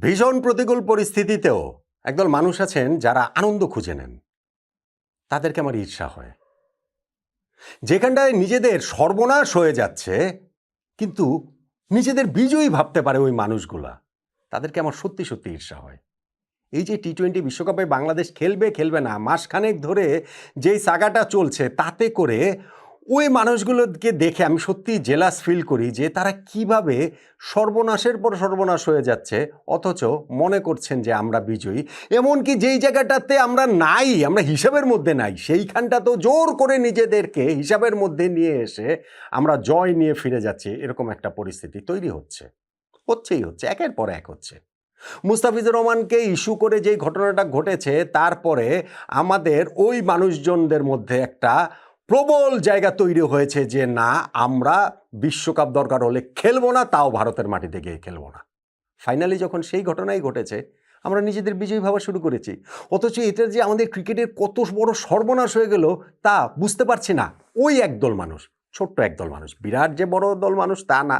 ভীষণ প্রতিকূল পরিস্থিতিতেও একদল মানুষ আছেন যারা আনন্দ খুঁজে নেন। তাদেরকে আমার ঈর্ষা হয়। যেখানটায় নিজেদের সর্বনাশ হয়ে যাচ্ছে কিন্তু নিজেদের বিজয়ী ভাবতে পারে ওই মানুষগুলা, তাদেরকে আমার সত্যি সত্যি ঈর্ষা হয়। এই যে টি-20 বিশ্বকাপে বাংলাদেশ খেলবে খেলবে না মাসখানেক ধরে যেই সাগাটা চলছে, তাতে করে ওই মানুষগুলোকে দেখে আমি সত্যি জেলাস ফিল করি যে তারা কিভাবে সর্বনাশের পর সর্বনাশ হয়ে যাচ্ছে, অথচ মনে করছেন যে আমরা বিজয়ী। এমনকি যেই জায়গাটাতে আমরা নাই, আমরা হিসাবের মধ্যে নাই, সেইখানটা তো জোর করে নিজেদেরকে হিসাবের মধ্যে নিয়ে এসে আমরা জয় নিয়ে ফিরে যাচ্ছি। এরকম একটা পরিস্থিতি তৈরি হচ্ছে, একের পর এক হচ্ছে। মুস্তাফিজুর রহমানকে ইস্যু করে যেই ঘটনাটা ঘটেছে, তারপরে আমাদের ওই মানুষজনদের মধ্যে একটা প্রবল জায়গা তৈরি হয়েছে যে না, আমরা বিশ্বকাপ দরকার হলে খেলবো না, তাও ভারতের মাটিতে গিয়ে খেলবো না। ফাইনালি যখন সেই ঘটনাই ঘটেছে, আমরা নিজেদের বিজয়ী ভাবা শুরু করেছি, অথচ এটা যে আমাদের ক্রিকেটের কত বড় সর্বনাশ হয়ে গেল তা বুঝতে পারছি না। ওই একদল মানুষ, ছোট্ট একদল মানুষ, বিরাট যে বড় দল মানুষ তা না,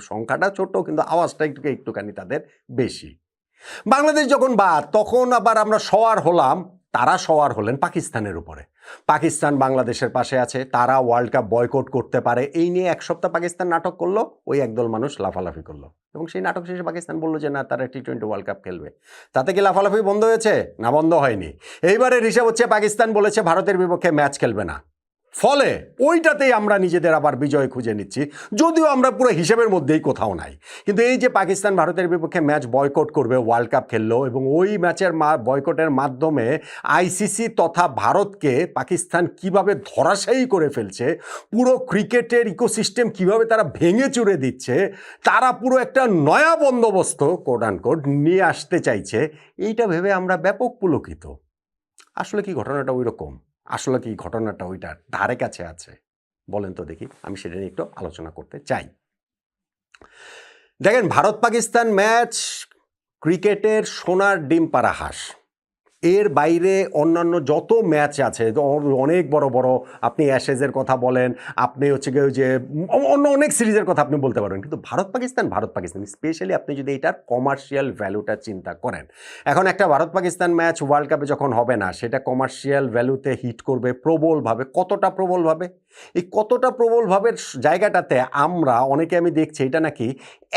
সংখ্যাটা ছোট কিন্তু আওয়াজটা একটুখানি তাদের বেশি। বাংলাদেশ যখন বাদ, তখন আবার আমরা সওয়ার হলাম, তারা সওয়ার হলেন পাকিস্তানের উপরে। পাকিস্তান বাংলাদেশের পাশে আছে, তারা ওয়ার্ল্ড কাপ বয়কট করতে পারে, এই নিয়ে এক সপ্তাহ পাকিস্তান নাটক করলো, ওই একদল মানুষ লাফালাফি করলো এবং সেই নাটক শেষে পাকিস্তান বললো যে না, তারা টি-20 ওয়ার্ল্ড কাপ খেলবে। তাতে কি লাফালাফি বন্ধ হয়েছে? না, বন্ধ হয়নি। এইবারের হিসাব হচ্ছে পাকিস্তান বলেছে ভারতের বিপক্ষে ম্যাচ খেলবে না, ফলে ওইটাতেই আমরা নিজেদের আবার বিজয় খুঁজে নিচ্ছি, যদিও আমরা পুরো হিসেবের মধ্যেই কোথাও নাই। কিন্তু এই যে পাকিস্তান ভারতের বিপক্ষে ম্যাচ বয়কট করবে, ওয়ার্ল্ড কাপ খেললো এবং ওই ম্যাচের বয়কটের মাধ্যমে আইসিসি তথা ভারতকে পাকিস্তান কিভাবে ধরাশায়ী করে ফেলছে, পুরো ক্রিকেটের ইকোসিস্টেম কিভাবে তারা ভেঙে চুরে দিচ্ছে, তারা পুরো একটা নয়া বন্দোবস্ত কোট আনকোট নিয়ে আসতে চাইছে, এইটা ভেবে আমরা ব্যাপক পুলকিত। আসলে কি ঘটনাটা ওই রকম? আসলে কি ঘটনাটা ওইটার ধারে কাছে আছে? বলেন তো দেখি, আমি সেটা নিয়ে একটু আলোচনা করতে চাই। দেখেন, ভারত পাকিস্তান ম্যাচ ক্রিকেটের সোনার ডিম পাড়া হাঁস। এর বাইরে অন্যান্য যত ম্যাচ আছে, অনেক বড় বড়, আপনি অ্যাশেজের কথা বলেন, আপনি হচ্ছে গিয়ে যে অন্য অনেক সিরিজের কথা আপনি বলতে পারবেন, কিন্তু ভারত পাকিস্তান স্পেশালি আপনি যদি এটার কমার্শিয়াল ভ্যালুটা চিন্তা করেন, এখন একটা ভারত পাকিস্তান ম্যাচ ওয়ার্ল্ড কাপে যখন হবে না, সেটা কমার্শিয়াল ভ্যালুতে হিট করবে প্রবলভাবে। কতটা প্রবলভাবে? এই কতটা প্রবলভাবে জায়গাটাতে আমরা অনেকে আমি দেখছি এটা নাকি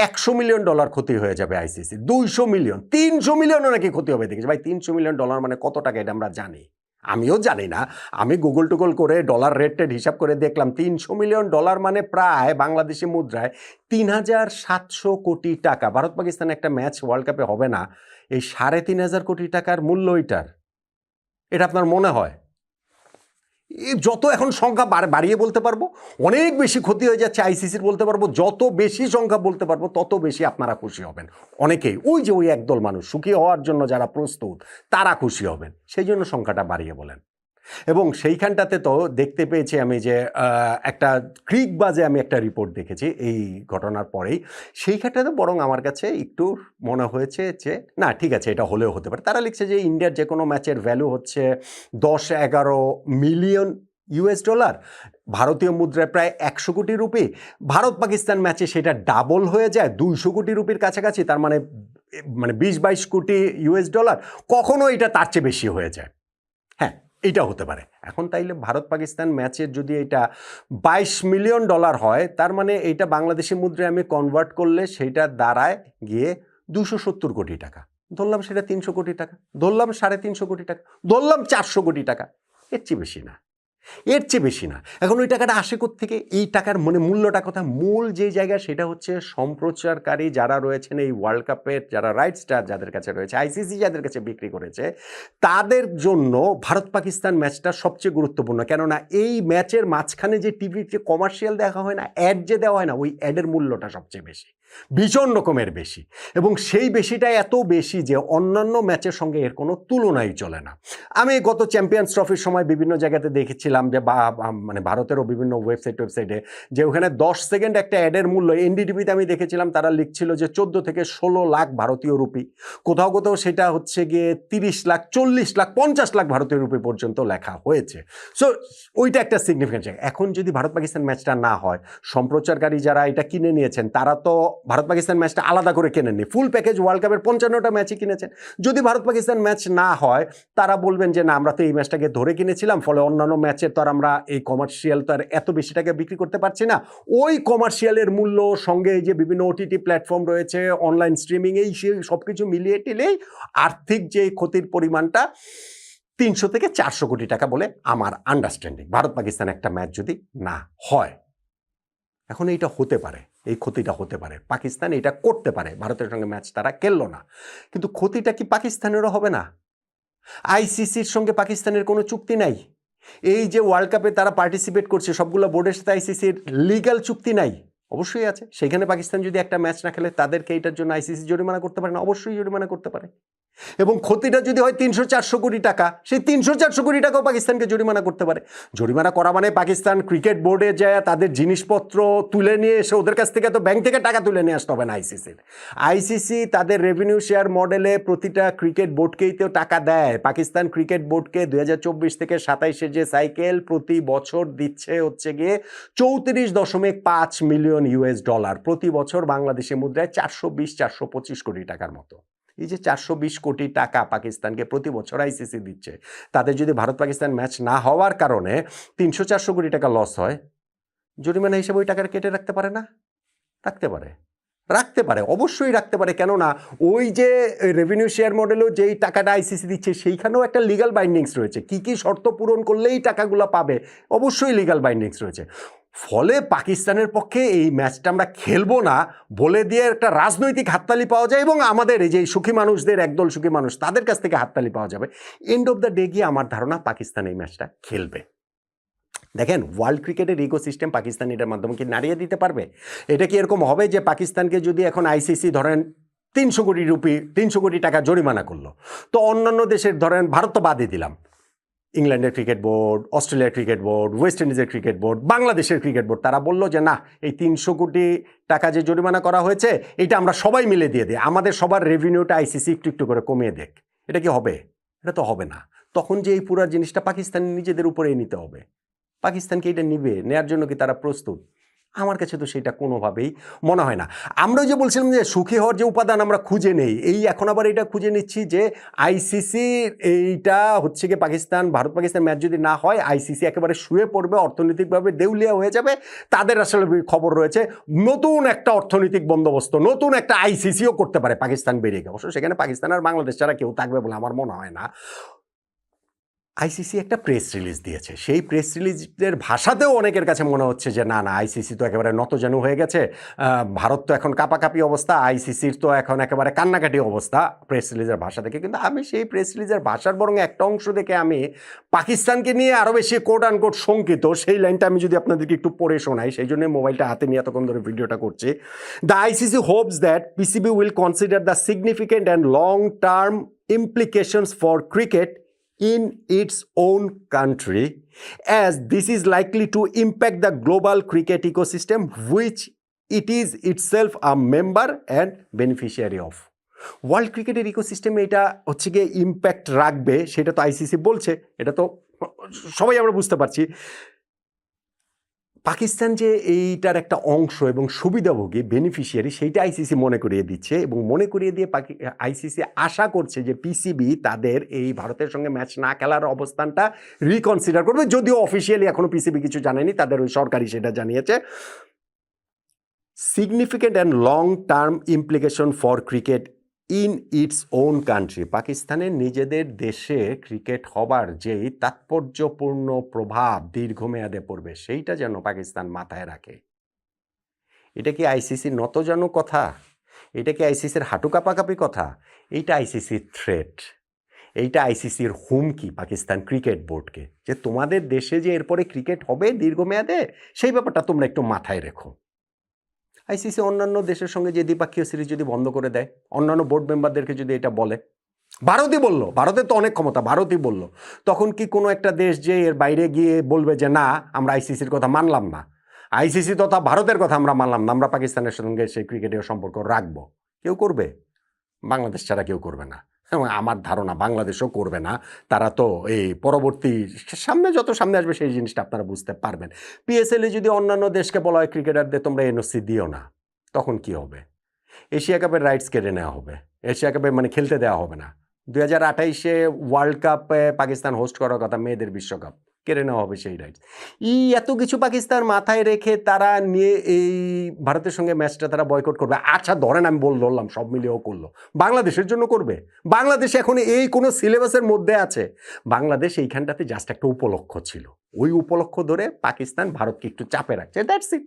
$100 মিলিয়ন ক্ষতি হয়ে যাবে আইসিসি, 200 মিলিয়ন, 300 মিলিয়নও নাকি ক্ষতি হবে। দেখেছি ভাই, $300 মিলিয়ন মানে কত টাকা এটা আমরা জানি? আমিও জানি না। আমি গুগল টুগল করে ডলার রেটেড হিসাব করে দেখলাম, $300 মিলিয়ন মানে প্রায় বাংলাদেশি মুদ্রায় 3,700 কোটি টাকা। ভারত পাকিস্তান একটা ম্যাচ ওয়ার্ল্ড কাপে হবে না, এই 3,500 কোটি টাকার মূল্য এটার। এটা আপনার মনে হয়? যত এখন সংখ্যা বাড়িয়ে বলতে পারবো, অনেক বেশি ক্ষতি হয়ে যাচ্ছে আইসিসির বলতে পারবো, যত বেশি সংখ্যা বলতে পারবো তত বেশি আপনারা খুশি হবেন। অনেকেই ওই যে ওই একদল মানুষ সুখী হওয়ার জন্য যারা প্রস্তুত, তারা খুশি হবেন, সেই জন্য সংখ্যাটা বাড়িয়ে বলেন। এবং সেইখানটাতে তো দেখতে পেয়েছি আমি যে একটা ক্রিকবাজে আমি একটা রিপোর্ট দেখেছি এই ঘটনার পরেই, সেইখানটাতে বরং আমার কাছে একটু মনে হয়েছে যে না, ঠিক আছে, এটা হলেও হতে পারে। তারা লিখছে যে ইন্ডিয়ার যে কোনো ম্যাচের ভ্যালু হচ্ছে 10-11 মিলিয়ন US ডলার, ভারতীয় মুদ্রায় প্রায় 100 কোটি রুপি। ভারত পাকিস্তান ম্যাচে সেটা ডাবল হয়ে যায় 200 কোটি রুপির কাছাকাছি, তার মানে 20-22 কোটি US ডলার, কখনো এটা তার চেয়ে বেশি হয়ে যায়। হ্যাঁ, এইটা হতে পারে। এখন তাইলে ভারত পাকিস্তান ম্যাচের যদি এটা $22 মিলিয়ন হয়, তার মানে এইটা বাংলাদেশি মুদ্রায় আমি কনভার্ট করলে সেইটা দাঁড়ায় গিয়ে 270 কোটি টাকা। ধরলাম সেটা 300 কোটি টাকা, ধরলাম 350 কোটি টাকা, ধরলাম 400 কোটি টাকা, এর চেয়ে বেশি না, এর চেয়ে বেশি না। এখন ওই টাকাটা আসে কোত্থেকে? এই টাকার মূল্যটা কথা, মূল যে জায়গা সেটা হচ্ছে সম্প্রচারকারী যারা রয়েছেন এই ওয়ার্ল্ড কাপের, যারা রাইটসটা যাদের কাছে রয়েছে, আইসিসি যাদের কাছে বিক্রি করেছে, তাদের জন্য ভারত পাকিস্তান ম্যাচটা সবচেয়ে গুরুত্বপূর্ণ। কেননা এই ম্যাচের মাঝখানে যে টিভিতে কমার্শিয়াল দেখা হয় না, অ্যাড যে দেওয়া হয় না, ওই অ্যাডের মূল্যটা সবচেয়ে বেশি, ভীষণ রকমের বেশি। এবং সেই বেশিটা এত বেশি যে অন্যান্য ম্যাচের সঙ্গে এর কোনো তুলনাই চলে না। আমি গত চ্যাম্পিয়ন্স ট্রফির সময় বিভিন্ন জায়গাতে দেখেছিলাম যে মানে ভারতেরও বিভিন্ন ওয়েবসাইটে যে ওখানে 10 সেকেন্ড একটা অ্যাডের মূল্য, এনডিটিভিতে আমি দেখেছিলাম তারা লিখছিল যে 14 থেকে 16 লাখ ভারতীয় রুপি, কোথাও কোথাও সেটা হচ্ছে গিয়ে 30 লাখ, 40 লাখ, 50 লাখ ভারতীয় রুপি পর্যন্ত লেখা হয়েছে। সো ওইটা একটা সিগনিফিকেন্ট জায়গা। এখন যদি ভারত পাকিস্তান ম্যাচটা না হয়, সম্প্রচারকারী যারা এটা কিনে নিয়েছেন তারা তো ভারত পাকিস্তান ম্যাচটা আলাদা করে কেনেননি, ফুল প্যাকেজ ওয়ার্ল্ড কাপের 55টা ম্যাচই কিনেছেন। যদি ভারত পাকিস্তান ম্যাচ না হয় তারা বলবেন যে না আমরা তো এই ম্যাচটাকে ধরে কিনেছিলাম, ফলে অন্যান্য ম্যাচের তো আর আমরা এই কমার্শিয়াল তো আর এত বেশি টাকা বিক্রি করতে পারছি না। ওই কমার্শিয়ালের মূল্য সঙ্গে এই যে বিভিন্ন ওটিটি প্ল্যাটফর্ম রয়েছে, অনলাইন স্ট্রিমিং, এই সব কিছু মিলিয়ে টিলেই আর্থিক যে ক্ষতির পরিমাণটা 300 থেকে 400 কোটি টাকা বলে আমার আন্ডারস্ট্যান্ডিং, ভারত পাকিস্তান একটা ম্যাচ যদি না হয়। এখন এইটা হতে পারে, এই ক্ষতিটা হতে পারে, পাকিস্তান এটা করতে পারে, ভারতের সঙ্গে ম্যাচ তারা খেললো না, কিন্তু ক্ষতিটা কি পাকিস্তানেরও হবে না? আইসিসির সঙ্গে পাকিস্তানের কোনো চুক্তি নাই। এই যে ওয়ার্ল্ড কাপে তারা পার্টিসিপেট করছে সবগুলো বোর্ডের সাথে আইসিসির লিগ্যাল চুক্তি নাই? অবশ্যই আছে। সেখানে পাকিস্তান যদি একটা ম্যাচ না খেলে তাদেরকে এইটার জন্য আইসিসি জরিমানা করতে পারে না? অবশ্যই জরিমানা করতে পারে। এবং ক্ষতিটা যদি হয় 300-400 কোটি টাকা, সেই 300-400 কোটি টাকাও পাকিস্তানকে জরিমানা করতে পারে। জরিমানা করা মানে পাকিস্তান ক্রিকেট বোর্ডে যায় তাদের জিনিসপত্র তুলে নিয়ে এসে ওদের কাছ থেকে তো ব্যাংক থেকে টাকা তুলে নিয়ে আসতে হবে না আইসিসির। আইসিসি তাদের রেভিনিউ শেয়ার মডেলে প্রতিটা ক্রিকেট বোর্ডকেই তো টাকা দেয়। পাকিস্তান ক্রিকেট বোর্ডকে 2024 থেকে 27-এর যে সাইকেল প্রতি বছর দিচ্ছে হচ্ছে গিয়ে 34.5 মিলিয়ন ইউএস ডলার, প্রতি বছর বাংলাদেশি মুদ্রায় 420-425 কোটি টাকার মতো। এই যে 420 কোটি টাকা পাকিস্তানকে প্রতি বছর আইসিসি দিচ্ছে, তাদের যদি ভারত পাকিস্তান ম্যাচ না হওয়ার কারণে 300-400 কোটি টাকা লস হয়, জরিমানা হিসেবে ওই টাকাটা কেটে রাখতে পারে না? রাখতে পারে, রাখতে পারে, অবশ্যই রাখতে পারে। কেননা ওই যে রেভিনিউ শেয়ার মডেলেও যেই টাকাটা আইসিসি দিচ্ছে সেইখানেও একটা লিগাল বাইন্ডিংস রয়েছে, কি কি শর্ত পূরণ করলেই টাকাগুলো পাবে, অবশ্যই লিগাল বাইন্ডিংস রয়েছে। ফলে পাকিস্তানের পক্ষে এই ম্যাচটা আমরা খেলবো না বলে দিয়ে একটা রাজনৈতিক হাততালি পাওয়া যায়, এবং আমাদের এই যে সুখী মানুষদের, একদল সুখী মানুষ, তাদের কাছ থেকে হাততালি পাওয়া যাবে। এন্ড অফ দ্য ডে গিয়ে আমার ধারণা পাকিস্তান এই ম্যাচটা খেলবে। দেখেন, ওয়ার্ল্ড ক্রিকেটের ইকোসিস্টেম পাকিস্তান এটার মাধ্যমে কি নাড়িয়ে দিতে পারবে? এটা কি এরকম হবে যে পাকিস্তানকে যদি এখন আইসিসি ধরেন 300 কোটি টাকা জরিমানা করলো, তো অন্যান্য দেশের, ধরেন ভারত তো বাদই দিলাম, ইংল্যান্ডের ক্রিকেট বোর্ড, অস্ট্রেলিয়ার ক্রিকেট বোর্ড, ওয়েস্ট ইন্ডিজের ক্রিকেট বোর্ড, বাংলাদেশের ক্রিকেট বোর্ড, তারা বললো যে না, এই 300 কোটি টাকা যে জরিমানা করা হয়েছে এটা আমরা সবাই মিলে দিয়ে দিই, আমাদের সবার রেভিনিউটা আইসিসি একটু একটু করে কমিয়ে দেখ। এটা কি হবে? এটা তো হবে না। তখন যে এই পুরো জিনিসটা পাকিস্তান নিজেদের উপরেই নিতে হবে। পাকিস্তানকে এটা নিবে, নেয়ার জন্য কি তারা প্রস্তুত? আমার কাছে তো সেটা কোনোভাবেই মনে হয় না। আমরা যে বলছিলাম যে সুখী হওয়ার যে উপাদান আমরা খুঁজে নেই, এই এখন আবার এটা খুঁজে নিচ্ছি যে আইসিসি এইটা হচ্ছে কি, পাকিস্তান ভারত পাকিস্তান ম্যাচ যদি না হয় আইসিসি একেবারে শুয়ে পড়বে, অর্থনৈতিকভাবে দেউলিয়া হয়ে যাবে। তাদের আসলে খবর রয়েছে নতুন একটা অর্থনৈতিক বন্দোবস্ত, নতুন একটা আইসিসিও করতে পারে পাকিস্তান বেরিয়ে গেছে। অবশ্য সেখানে পাকিস্তান আর বাংলাদেশ ছাড়া কেউ থাকবে বলে আমার মনে হয় না। আইসিসি একটা প্রেস রিলিজ দিয়েছে, সেই প্রেস রিলিজের ভাষাতেও অনেকের কাছে মনে হচ্ছে যে না না, আইসিসি তো একেবারে নতজানু হয়ে গেছে, ভারত তো এখন কাপাকাপি অবস্থা, আইসিসির তো এখন একেবারে কান্নাকাটি অবস্থা প্রেস রিলিজের ভাষা থেকে। কিন্তু আমি সেই প্রেস রিলিজের ভাষার বরং একটা অংশ দেখে আমি পাকিস্তানকে নিয়ে আরও বেশি কোট আনকোট শঙ্কিত। সেই লাইনটা আমি যদি আপনাদেরকে একটু পড়ে শোনাই, সেই জন্য মোবাইলটা হাতে নিয়ে এতক্ষণ ধরে ভিডিওটা করছি। The ICC Hopes that PCB will consider the significant and long term implications for cricket in its own country, as this is likely to impact the global cricket ecosystem which it is itself a member and beneficiary of. World ক্রিকেটের ইকোসিস্টেমে এটা হচ্ছে গিয়ে impact রাখবে, সেটা তো ICC বলছে, এটা তো সবাই আমরা বুঝতে পারছি। পাকিস্তান যে এইটার একটা অংশ এবং সুবিধাভোগী, বেনিফিশিয়ারি, সেইটা আইসিসি মনে করিয়ে দিচ্ছে, এবং মনে করিয়ে দিয়ে আইসিসি আশা করছে যে পিসিবি তাদের এই ভারতের সঙ্গে ম্যাচ না খেলার অবস্থানটা রিকনসিডার করবে। যদিও অফিসিয়ালি এখনো পিসিবি কিছু জানেনি, তাদের ওই সরকারি সেটা জানিয়েছে। Significant and long term implication for cricket in its own country, পাকিস্তানের নিজেদের দেশে ক্রিকেট হবার যেই তাৎপর্যপূর্ণ প্রভাব দীর্ঘমেয়াদে পড়বে, সেইটা যেন পাকিস্তান মাথায় রাখে। এটা কি আইসিসির নতজানু কথা? এটা কি আইসিসির হাঁটু কাঁপাকাঁপি কথা? এইটা আইসিসির থ্রেট, এইটা আইসিসির হুমকি পাকিস্তান ক্রিকেট বোর্ডকে, যে তোমাদের দেশে যে এরপরে ক্রিকেট হবে দীর্ঘমেয়াদে, সেই ব্যাপারটা তোমরা একটু মাথায় রেখো। আইসিসি অন্যান্য দেশের সঙ্গে যে দ্বিপাক্ষীয় সিরিজ যদি বন্ধ করে দেয়, অন্যান্য বোর্ড মেম্বারদেরকে যদি এটা বলে, ভারতই বলল, ভারতের তো অনেক ক্ষমতা, ভারতই বলল, তখন কি কোনো একটা দেশ যে এর বাইরে গিয়ে বলবে যে না আমরা আইসিসির কথা মানলাম না, আইসিসি তথা ভারতের কথা আমরা মানলাম না, আমরা পাকিস্তানের সঙ্গে সেই ক্রিকেটের সম্পর্ক রাখবো? কেউ করবে? বাংলাদেশ ছাড়া কেউ করবে না, এবং আমার ধারণা বাংলাদেশও করবে না। তারা তো এই পরবর্তী সামনে যত সামনে আসবে সেই জিনিসটা আপনারা বুঝতে পারবেন। পিএসএল এ যদি অন্যান্য দেশকে বলা হয় ক্রিকেটারদের তোমরা এনওসি দিও না, তখন কি হবে? এশিয়া কাপের রাইটস কেড়ে নেওয়া হবে, এশিয়া কাপে মানে খেলতে দেওয়া হবে না। 2028-এ ওয়ার্ল্ড কাপে পাকিস্তান হোস্ট করার কথা, মেয়েদের বিশ্বকাপ, কেড়ে নেওয়া হবে সেই রাইটস। এত কিছু পাকিস্তান মাথায় রেখে তারা নিয়ে এই ভারতের সঙ্গে ম্যাচটা তারা বয়কট করবে। আচ্ছা ধরেন আমি ধরলাম সব মিলিয়েও করলো, বাংলাদেশের জন্য করবে? বাংলাদেশ এখন এই কোনো সিলেবাসের মধ্যে আছে? বাংলাদেশ এইখানটাতে জাস্ট একটা উপলক্ষ ছিল, ওই উপলক্ষ ধরে পাকিস্তান ভারতকে একটু চাপে রাখছে, দ্যাটস ইট।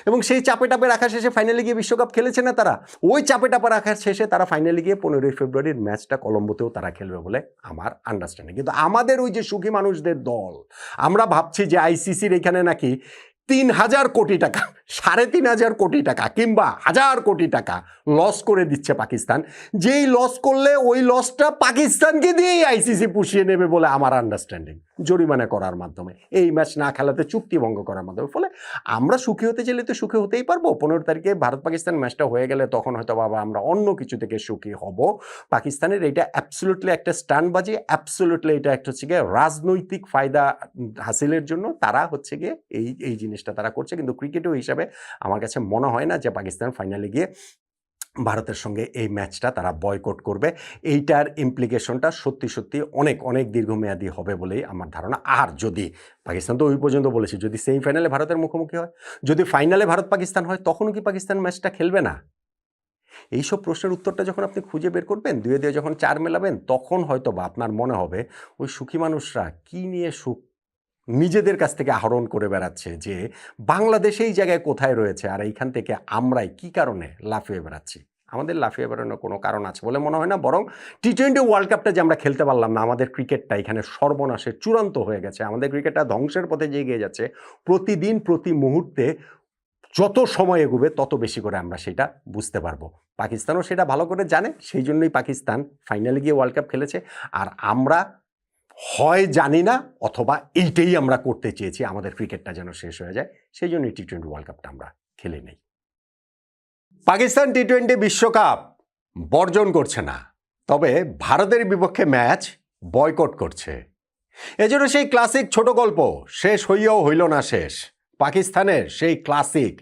এবং সেই চাপে টাপে রাখা শেষে ফাইনালে গিয়ে বিশ্বকাপ খেলেছে না তারা? ওই চাপে টাপে রাখার শেষে তারা ফাইনালে গিয়ে 15ই ফেব্রুয়ারির ম্যাচটা কলম্বোতেও তারা খেলবে বলে আমার আন্ডারস্ট্যান্ডিং। কিন্তু আমাদের ওই যে সুখী মানুষদের দল, আমরা ভাবছি যে আইসিসির এখানে নাকি 3,000 কোটি টাকা, 3,500 কোটি টাকা কিংবা 1,000 কোটি টাকা লস করে দিচ্ছে পাকিস্তান, যেই লস করলে ওই লসটা পাকিস্তানকে দিয়েই আইসিসি পুষিয়ে নেবে বলে আমার আন্ডারস্ট্যান্ডিং, জরিমানা করার মাধ্যমে, এই ম্যাচ না খেলাতে চুক্তি ভঙ্গ করার মাধ্যমে। ফলে আমরা সুখী হতে চাইলে তো সুখী হতেই পারবো। 15 তারিখে ভারত পাকিস্তান ম্যাচটা হয়ে গেলে তখন হয়তো বাবা আমরা অন্য কিছু থেকে সুখী হব। পাকিস্তানের এইটা অ্যাবসলিউটলি একটা স্টান্টবাজি, অ্যাবসলিউটলি এটা একটা হচ্ছে গিয়ে রাজনৈতিক ফায়দা হাসিলের জন্য তারা হচ্ছে গিয়ে এই জিনিসটা তারা করছে। কিন্তু ক্রিকেটও হিসাবে আমার কাছে মনে হয় না যে পাকিস্তান ফাইনালে গিয়ে ভারতের সঙ্গে এই ম্যাচটা তারা বয়কট করবে। এইটার ইমপ্লিকেশনটা সত্যি সত্যি অনেক অনেক দীর্ঘমেয়াদী হবে বলেই আমার ধারণা। আর যদি পাকিস্তান তো ওই পর্যন্ত বলেছি, যদি সেমিফাইনালে ভারতের মুখোমুখি হয়, যদি ফাইনালে ভারত পাকিস্তান হয়, তখনও কি পাকিস্তান ম্যাচটা খেলবে না? এইসব প্রশ্নের উত্তরটা যখন আপনি খুঁজে বের করবেন, দুয়ে দুয়ে যখন 4 মেলাবেন, তখন হয়তো বা আপনার মনে হবে ওই সুখী মানুষরা কি নিয়ে সুখ নিজেদের কাছ থেকে আহরণ করে বেড়াচ্ছে, যে বাংলাদেশ এই জায়গায় কোথায় রয়েছে আর এইখান থেকে আমরাই কি কারণে লাফিয়ে বেড়াচ্ছি। আমাদের লাফিয়ে বেড়ানোর কোনো কারণ আছে বলে মনে হয় না, বরং টি-20 ওয়ার্ল্ড কাপটা যে আমরা খেলতে পারলাম না, আমাদের ক্রিকেটটা এখানে সর্বনাশে চূড়ান্ত হয়ে গেছে, আমাদের ক্রিকেটটা ধ্বংসের পথে এগিয়ে যাচ্ছে। প্রতিদিন প্রতি মুহূর্তে যত সময় এগোবে তত বেশি করে আমরা সেটা বুঝতে পারবো। পাকিস্তানও সেটা ভালো করে জানে, সেই জন্যই পাকিস্তান ফাইনালে গিয়ে ওয়ার্ল্ড কাপ খেলেছে। আর আমরা হয় জানি না, অথবা এইটাই আমরা করতে চেয়েছি, আমাদের ক্রিকেটটা যেন শেষ হয়ে যায়, সেই জন্য টি-20 ওয়ার্ল্ড কাপটা আমরা খেলে নেই। পাকিস্তান টি-20 বিশ্বকাপ বর্জন করছে না, তবে ভারতের বিপক্ষে ম্যাচ বয়কট করছে। এজন্য সেই ক্লাসিক ছোট গল্প শেষ হইয়াও হইল না শেষ, পাকিস্তানের সেই ক্লাসিক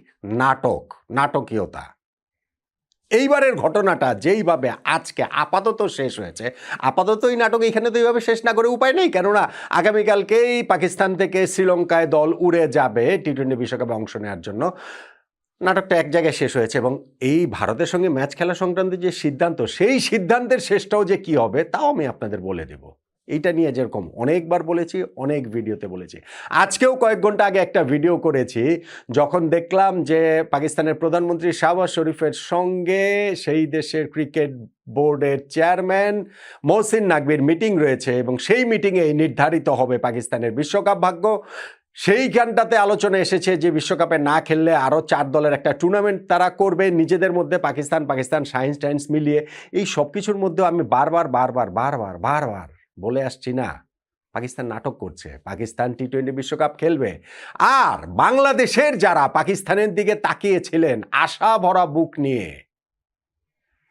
নাটকীয়তা। এইবারের ঘটনাটা যেইভাবে আজকে আপাতত শেষ হয়েছে, আপাতত এই নাটক এখানে তো এইভাবে শেষ না করে উপায় নেই, কেননা আগামীকালকেই পাকিস্তান থেকে শ্রীলঙ্কায় দল উড়ে যাবে টি-20 বিশ্বকাপে অংশ নেওয়ার জন্য। নাটকটা এক জায়গায় শেষ হয়েছে এবং এই ভারতের সঙ্গে ম্যাচ খেলা সংক্রান্ত যে সিদ্ধান্ত, সেই সিদ্ধান্তের শেষটাও যে কি হবে তাও আমি আপনাদের বলে দেব। এইটা নিয়ে যেরকম অনেকবার বলেছি, অনেক ভিডিওতে বলেছি, আজকেও কয়েক ঘন্টা আগে একটা ভিডিও করেছি, যখন দেখলাম যে পাকিস্তানের প্রধানমন্ত্রী শাহবাজ শরীফের সঙ্গে সেই দেশের ক্রিকেট বোর্ডের চেয়ারম্যান মহসিন নাকভির মিটিং রয়েছে এবং সেই মিটিংয়ে নির্ধারিত হবে পাকিস্তানের বিশ্বকাপ ভাগ্য। সেইখানটাতে আলোচনা এসেছে যে বিশ্বকাপে না খেললে আরও 4 দলের একটা টুর্নামেন্ট তারা করবে নিজেদের মধ্যে, পাকিস্তান সায়েন্স টাইন্স মিলিয়ে। এই সব কিছুর মধ্যেও আমি বারবার বলে আসছি না, পাকিস্তান নাটক করছে, পাকিস্তান টি-20 বিশ্বকাপ খেলবে। আর বাংলাদেশের যারা পাকিস্তানের দিকে তাকিয়েছিলেন আশা ভরা বুক নিয়ে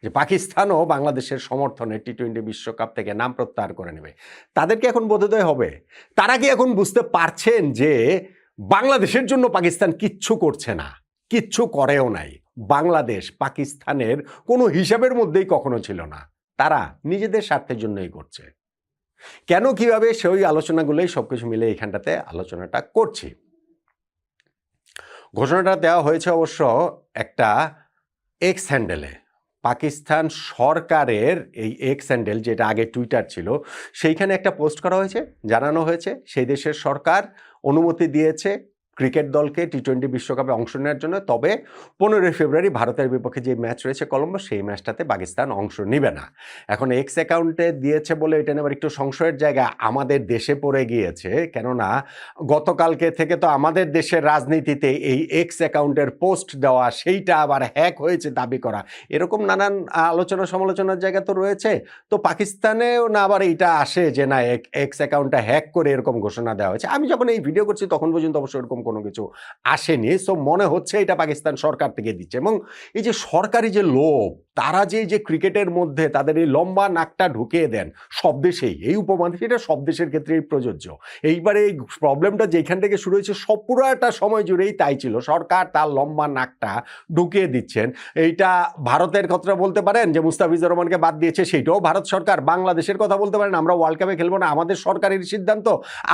যে পাকিস্তানও বাংলাদেশের সমর্থনে টি-20 বিশ্বকাপ থেকে নাম প্রত্যাহার করে নেবে, তাদেরকে এখন বোধোদয় হবে। তারা কি এখন বুঝতে পারছেন যে বাংলাদেশের জন্য পাকিস্তান কিচ্ছু করছে না, কিচ্ছু করেও নাই। বাংলাদেশ পাকিস্তানের কোনো হিসাবের মধ্যেই কখনো ছিল না, তারা নিজেদের স্বার্থের জন্যই করছে। কেন কিভাবে সেই আলোচনাগুলোই সবকিছু মিলে এখানটাতে আলোচনাটা করছি। ঘোষণাটা দেওয়া হয়েছে অবশ্য একটা এক্স হ্যান্ডেলে, পাকিস্তান সরকারের এই এক্স হ্যান্ডেল, যেটা আগে টুইটার ছিল, সেইখানে একটা পোস্ট করা হয়েছে, জানানো হয়েছে সেই দেশের সরকার অনুমতি দিয়েছে ক্রিকেট দলকে টি-20 বিশ্বকাপে অংশ নেওয়ার জন্য, তবে 15 ফেব্রুয়ারি ভারতের বিপক্ষে যে ম্যাচ রয়েছে কলম্বো, সেই ম্যাচটাতে পাকিস্তান অংশ নেবে না। এখন এক্স অ্যাকাউন্টে দিয়েছে বলে এটা নেবার একটু সংশয়ের জায়গা আমাদের দেশে পড়ে গিয়েছে, কেননা গতকালকে থেকে তো আমাদের দেশের রাজনীতিতে এই এক্স অ্যাকাউন্টের পোস্ট দেওয়া, সেইটা আবার হ্যাক হয়েছে দাবি করা, এরকম নানান আলোচনা সমালোচনার জায়গা তো রয়েছে। তো পাকিস্তানেও না আবার এইটা আসে যে না এক্স অ্যাকাউন্টটা হ্যাক করে এরকম ঘোষণা দেওয়া হয়েছে। আমি যখন এই ভিডিও করছি তখন পর্যন্ত অবশ্য এরকম কোনো কিছু আসেনি। সো মনে হচ্ছে এটা পাকিস্তান সরকার থেকে দিচ্ছে। এবং এই যে সরকারি যে লোভ, তারা যে ক্রিকেটের মধ্যে তাদের এই লম্বা নাকটা ঢুকিয়ে দেন সব দেশেই, এই উপমহাদেশে এটা সব দেশের ক্ষেত্রেই প্রযোজ্য। এইবারে এই প্রবলেমটা যেখান থেকে শুরু হয়েছে সব পুরোটা সময় জুড়েই তাই ছিল, সরকার তার লম্বা নাকটা ঢুকিয়ে দিচ্ছেন। এইটা ভারতের কথা বলতে পারেন যে মুস্তাফিজুর রহমানকে বাদ দিয়েছে, সেইটাও ভারত সরকার। বাংলাদেশের কথা বলতে পারেন আমরা ওয়ার্ল্ড কাপে খেলবো না, আমাদের সরকারের সিদ্ধান্ত।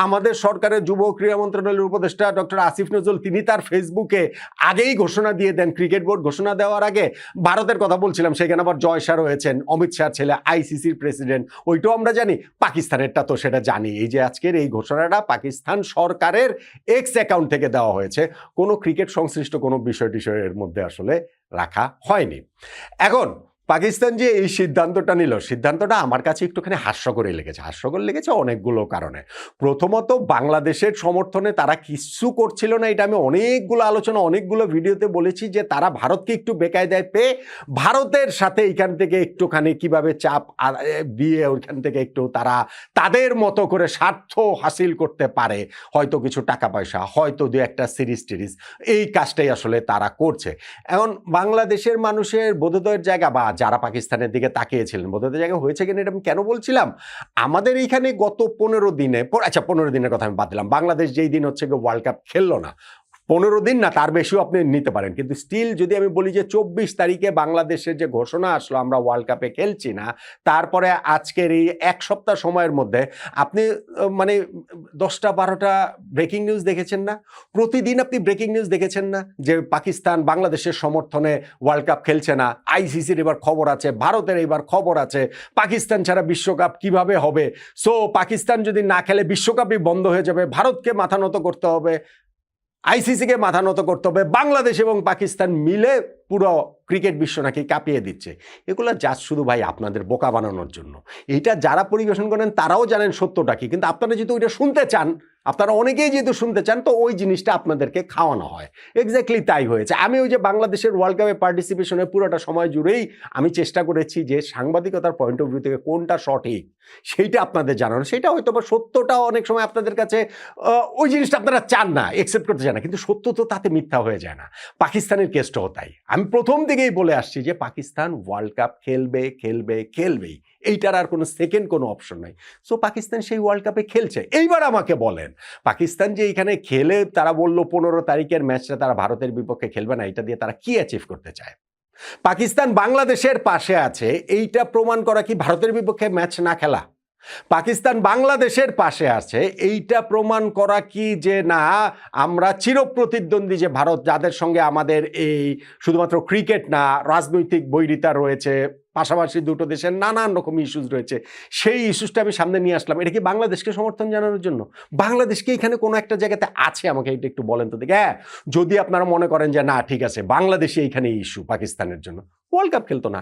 আমাদের সরকারের যুব ক্রীড়া মন্ত্রণালয়ের উপদেষ্টা ডক্টর আসিফ নজরুল তিনি তার ফেসবুকে আগেই ঘোষণা দিয়ে দেন, ক্রিকেট বোর্ড ঘোষণা দেওয়ার আগে। ভারতের কথা বলছিলাম, সেখানে আবার জয় শাহ রয়েছেন, অমিত শাহ ছেলে আইসিসির প্রেসিডেন্ট, ওইটাও আমরা জানি। পাকিস্তানেরটা তো সেটা জানি। এই যে আজকের এই ঘোষণাটা পাকিস্তান সরকারের এক্স অ্যাকাউন্ট থেকে দেওয়া হয়েছে, কোনো ক্রিকেট সংশ্লিষ্ট কোনো বিষয়ের মধ্যে আসলে রাখা হয়নি। এখন পাকিস্তান যে এই সিদ্ধান্তটা নিল, সিদ্ধান্তটা আমার কাছে একটুখানি হাস্যকরই লেগেছে। হাস্যকর লেগেছে অনেকগুলো কারণে। প্রথমত, বাংলাদেশের সমর্থনে তারা কিছু করছিল না, এটা আমি অনেকগুলো আলোচনা অনেকগুলো ভিডিওতে বলেছি যে তারা ভারতকে একটু বেকায়দায় পেয়ে ভারতের সাথে এখান থেকে একটুখানি কিভাবে চাপ দিয়ে ওইখান থেকে একটু তারা তাদের মতো করে স্বার্থ হাসিল করতে পারে, হয়তো কিছু টাকা পয়সা, হয়তো দু একটা সিরিজ টিরিজ, এই কাজটাই আসলে তারা করছে। এখন বাংলাদেশের মানুষের বোধোদয়ের জায়গা বা যারা পাকিস্তানের দিকে তাকিয়েছিলেন বোধোদয়ের জায়গা হয়েছে কিনা এটা আমি কেন বলছিলাম, আমাদের এইখানে গত 15 দিনে, আচ্ছা 15 দিনের কথা আমি বাদ দিলাম, বাংলাদেশ যেই দিন হচ্ছে ওয়ার্ল্ড কাপ খেললো না, 15 দিন না তার বেশিও আপনি নিতে পারেন, কিন্তু স্টিল যদি আমি বলি যে 24 তারিখে বাংলাদেশের যে ঘোষণা আসলো আমরা ওয়ার্ল্ড কাপে খেলছি না, তারপরে আজকের এই এক সপ্তাহ সময়ের মধ্যে আপনি মানে 10টা 12টা ব্রেকিং নিউজ দেখেছেন না? প্রতিদিন আপনি ব্রেকিং নিউজ দেখেছেন না যে পাকিস্তান বাংলাদেশের সমর্থনে ওয়ার্ল্ড কাপ খেলছে না, আইসিসির এবার খবর আছে, ভারতের এবার খবর আছে, পাকিস্তান ছাড়া বিশ্বকাপ কিভাবে হবে, সো পাকিস্তান যদি না খেলে বিশ্বকাপই বন্ধ হয়ে যাবে, ভারতকে মাথা নত করতে হবে, আইসিসিকে মাথা নত করতে হবে, বাংলাদেশ এবং পাকিস্তান মিলে পুরো ক্রিকেট বিশ্ব নাকি কাঁপিয়ে দিচ্ছে। এগুলো জাস্ট শুধু ভাই আপনাদের বোকা বানানোর জন্য। এইটা যারা পরিবেশন করেন তারাও জানেন সত্যটা কি, কিন্তু আপনারা যেহেতু ওইটা শুনতে চান, আপনারা অনেকেই যেহেতু শুনতে চান, তো ওই জিনিসটা আপনাদেরকে খাওয়ানো হয়। এক্স্যাক্টলি তাই হয়েছে। আমি ওই যে বাংলাদেশের ওয়ার্ল্ড কাপে পার্টিসিপেশনের পুরোটা সময় জুড়েই আমি চেষ্টা করেছি যে সাংবাদিকতার পয়েন্ট অফ ভিউ থেকে কোনটা সঠিক সেইটা আপনাদের জানানো। সেটা হয়তো বা সত্যটা অনেক সময় আপনাদের কাছে ওই জিনিসটা আপনারা চান না, একসেপ্ট করতে চান না, কিন্তু সত্য তো তাতে মিথ্যা হয়ে যায় না। পাকিস্তানের কেসটাও তাই। আমি প্রথম থেকেই বলে আসছি যে পাকিস্তান ওয়ার্ল্ড কাপ খেলবে খেলবে খেলবেই, এইটার আর কোনো সেকেন্ড কোনো অপশন নাই। সো পাকিস্তান সেই ওয়ার্ল্ড কাপে খেলছে। এইবার আমাকে বলেন, পাকিস্তান যে এখানে খেলে তারা বললো 15 তারিখের ম্যাচটা তারা ভারতের বিপক্ষে খেলবে না, এটা দিয়ে তারা কি অ্যাচিভ করতে চায়? পাকিস্তান বাংলাদেশের পাশে আছে, এইটা প্রমাণ করা কি ভারতের বিপক্ষে ম্যাচ না খেলা? পাকিস্তান বাংলাদেশের পাশে আছে, এইটা প্রমাণ করা কি যে না আমরা চিরপ্রতিদ্বন্দ্বী, যে ভারত যাদের সঙ্গে আমাদের এই শুধুমাত্র ক্রিকেট না রাজনৈতিক বৈরিতা রয়েছে, পাশাপাশি দুটো দেশের নানান রকম ইস্যুস রয়েছে, সেই ইস্যুসটা আমি সামনে নিয়ে আসলাম। এটা কি বাংলাদেশকে সমর্থন জানানোর জন্য? বাংলাদেশকে এখানে কোনো একটা জায়গাতে আছে, আমাকে এটা একটু বলেন তো দেখি। হ্যাঁ, যদি আপনারা মনে করেন যে না ঠিক আছে বাংলাদেশে এইখানে ইস্যু পাকিস্তানের জন্য, ওয়ার্ল্ড কাপ খেলতো না,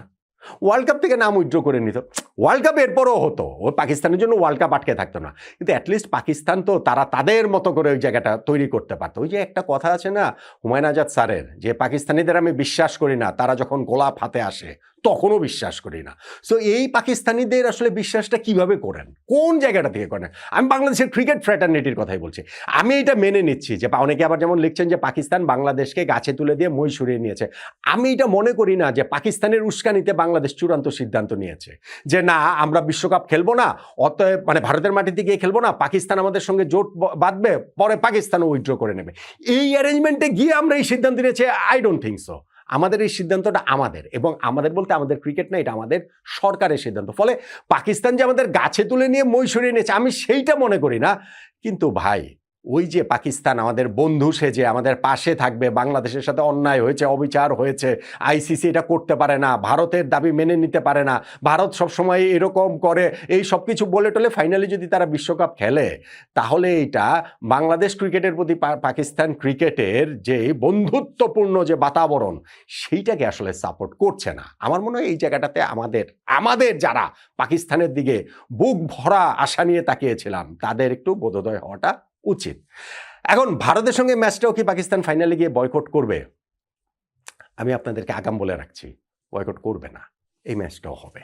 ওয়ার্ল্ড কাপ থেকে নাম উইথড্র করে নিত, ওয়ার্ল্ড কাপ এরপরও হতো, ওই পাকিস্তানের জন্য ওয়ার্ল্ড কাপ আটকে থাকতো না, কিন্তু অ্যাটলিস্ট পাকিস্তান তো তারা তাদের মতো করে ওই জায়গাটা তৈরি করতে পারতো। ওই যে একটা কথা আছে না হুমায়ুন আজাদ স্যারের, যে পাকিস্তানিদের আমি বিশ্বাস করি না, তারা যখন গোলাপ হাতে আসে তখনও বিশ্বাস করি না। সো এই পাকিস্তানিদের আসলে বিশ্বাসটা কিভাবে করেন, কোন জায়গাটা থেকে করেন? আমি বাংলাদেশের ক্রিকেট ফ্র্যাটার্নিটির কথাই বলছি। আমি এটা মেনে নিচ্ছি যে অনেকে আবার যেমন লিখছেন যে পাকিস্তান বাংলাদেশকে গাছে তুলে দিয়ে মই সরিয়ে নিয়েছে। আমি এটা মনে করি না যে পাকিস্তানের উস্কানিতে বাংলাদেশ চূড়ান্ত সিদ্ধান্ত নিয়েছে যে না আমরা বিশ্বকাপ খেলবো না, অতএব মানে ভারতের মাটিতে গিয়ে খেলবো না, পাকিস্তান আমাদের সঙ্গে জোট বাঁধবে, পরে পাকিস্তানও উইথড্র করে নেবে। এই অ্যারেঞ্জমেন্টে গিয়ে আমরা এই সিদ্ধান্ত নিয়েছি? I don't think so. আমাদের এই সিদ্ধান্তটা আমাদের, এবং আমাদের বলতে আমাদের ক্রিকেট না, এটা আমাদের সরকারের সিদ্ধান্ত। ফলে পাকিস্তান যে আমাদের গাছে তুলে নিয়ে মই সরিয়ে নিয়েছে আমি সেইটা মনে করি না। কিন্তু ভাই ওই যে পাকিস্তান আমাদের বন্ধু সেজে আমাদের পাশে থাকবে, বাংলাদেশের সাথে অন্যায় হয়েছে, অবিচার হয়েছে, আইসিসি এটা করতে পারে না, ভারতের দাবি মেনে নিতে পারে না, ভারত সবসময় এরকম করে, এই সব কিছু বলে টলে ফাইনালি যদি তারা বিশ্বকাপ খেলে, তাহলে এটা বাংলাদেশ ক্রিকেটের প্রতি পাকিস্তান ক্রিকেটের যে বন্ধুত্বপূর্ণ যে বাতাবরণ সেইটাকে আসলে সাপোর্ট করছে না। আমার মনে হয় এই জায়গাটাতে আমাদের যারা পাকিস্তানের দিকে বুক ভরা আশা নিয়ে তাকিয়েছিলাম তাদের একটু বোধোদয় হওয়াটা উচিত। এখন ভারতের সঙ্গে ম্যাচটাও কি পাকিস্তান ফাইনালে গিয়ে বয়কট করবে? আমি আপনাদেরকে আগাম বলে রাখছি, বয়কট করবে না, এই ম্যাচটাও হবে।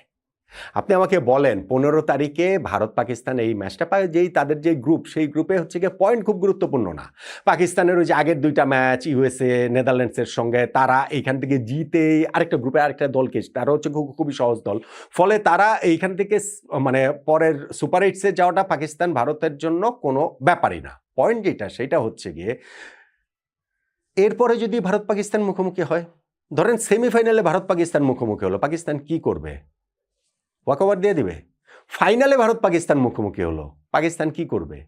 আপনি আমাকে বলেন 15 তারিখে ভারত পাকিস্তান এই ম্যাচটা পায়, যেই তাদের যে গ্রুপ, সেই গ্রুপে হচ্ছে গিয়ে পয়েন্ট খুব গুরুত্বপূর্ণ না। পাকিস্তানের ওই যে আগের 2টা ম্যাচ ইউএসএ, নেদারল্যান্ডসের সঙ্গে, তারা এইখান থেকে জিতেই আরেকটা গ্রুপে আরেকটা দলকে, তারা হচ্ছে খুবই সহজ দল। ফলে তারা এইখান থেকে মানে পরের সুপার এইটসে যাওয়াটা পাকিস্তান ভারতের জন্য কোনো ব্যাপারই না। পয়েন্ট যেটা সেটা হচ্ছে গিয়ে এরপরে যদি ভারত পাকিস্তান মুখোমুখি হয়, ধরেন সেমিফাইনালে ভারত পাকিস্তান মুখোমুখি হলো, পাকিস্তান কি করবে? ওয়াকওভার দিয়ে দিবে। ফাইনালে ভারত পাকিস্তান মুখোমুখি হলো, পাকিস্তান কি করবে?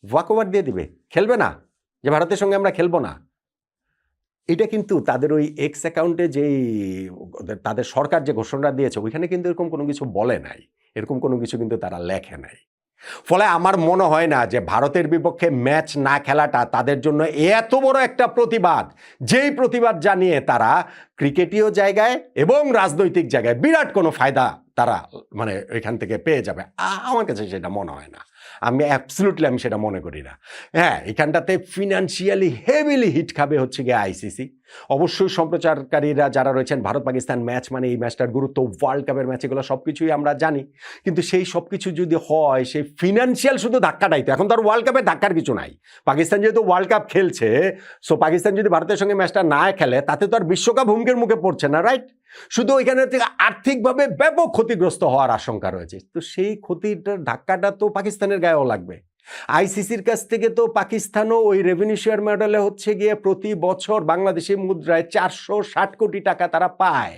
ওয়াকওভার দিয়ে দিবে, খেলবে না, যে ভারতের সঙ্গে আমরা খেলবো না। এটা কিন্তু তাদের ওই এক্স অ্যাকাউন্টে যেই তাদের সরকার যে ঘোষণা দিয়েছে ওইখানে কিন্তু এরকম কোনো কিছু বলে নাই, এরকম কোনো কিছু কিন্তু তারা লেখে নাই। ফলে আমার মনে হয় না যে ভারতের বিপক্ষে ম্যাচ না খেলাটা তাদের জন্য এত বড় একটা প্রতিবাদ, যেই প্রতিবাদ জানিয়ে তারা ক্রিকেটীয় জায়গায় এবং রাজনৈতিক জায়গায় বিরাট কোনো ফায়দা তারা মানে এখান থেকে পেয়ে যাবে। আমার কাছে সেটা মনে হয় না, আমি অ্যাবসলিউটলি আমি সেটা মনে করি না। হ্যাঁ, এখানটাতে ফিনান্সিয়ালি হেভিলি হিট খাবে হচ্ছে গিয়ে আইসিসি। অবশ্যই সম্প্রচারকারীরা যারা রয়েছেন, ভারত পাকিস্তান ম্যাচ মানে এই ম্যাচটার গুরুত্ব, ওয়ার্ল্ড কাপের ম্যাচ, এগুলো সব কিছুই আমরা জানি। কিন্তু সেই সব কিছু যদি হয়, সেই ফিনান্সিয়াল শুধু ধাক্কাটাই তো, এখন তো আর ওয়ার্ল্ড কাপে ধাক্কার কিছু নাই। পাকিস্তান যেহেতু ওয়ার্ল্ড কাপ খেলছে, সো পাকিস্তান যদি ভারতের সঙ্গে ম্যাচটা না খেলে তাতে তো আর বিশ্বকাপ হুমকির মুখে পড়ছে না, রাইট? শুধু ওইখানে থেকে আর্থিকভাবে ব্যাপক ক্ষতিগ্রস্ত হওয়ার আশঙ্কা রয়েছে। তো সেই ক্ষতিটার ধাক্কাটা তো পাকিস্তানের গায়েও লাগবে। আইসিসির কাছ থেকে তো পাকিস্তানও ওই রেভিনিউ শেয়ার মডেলে হচ্ছে গিয়ে প্রতি বছর বাংলাদেশি মুদ্রায় 460 কোটি টাকা তারা পায়।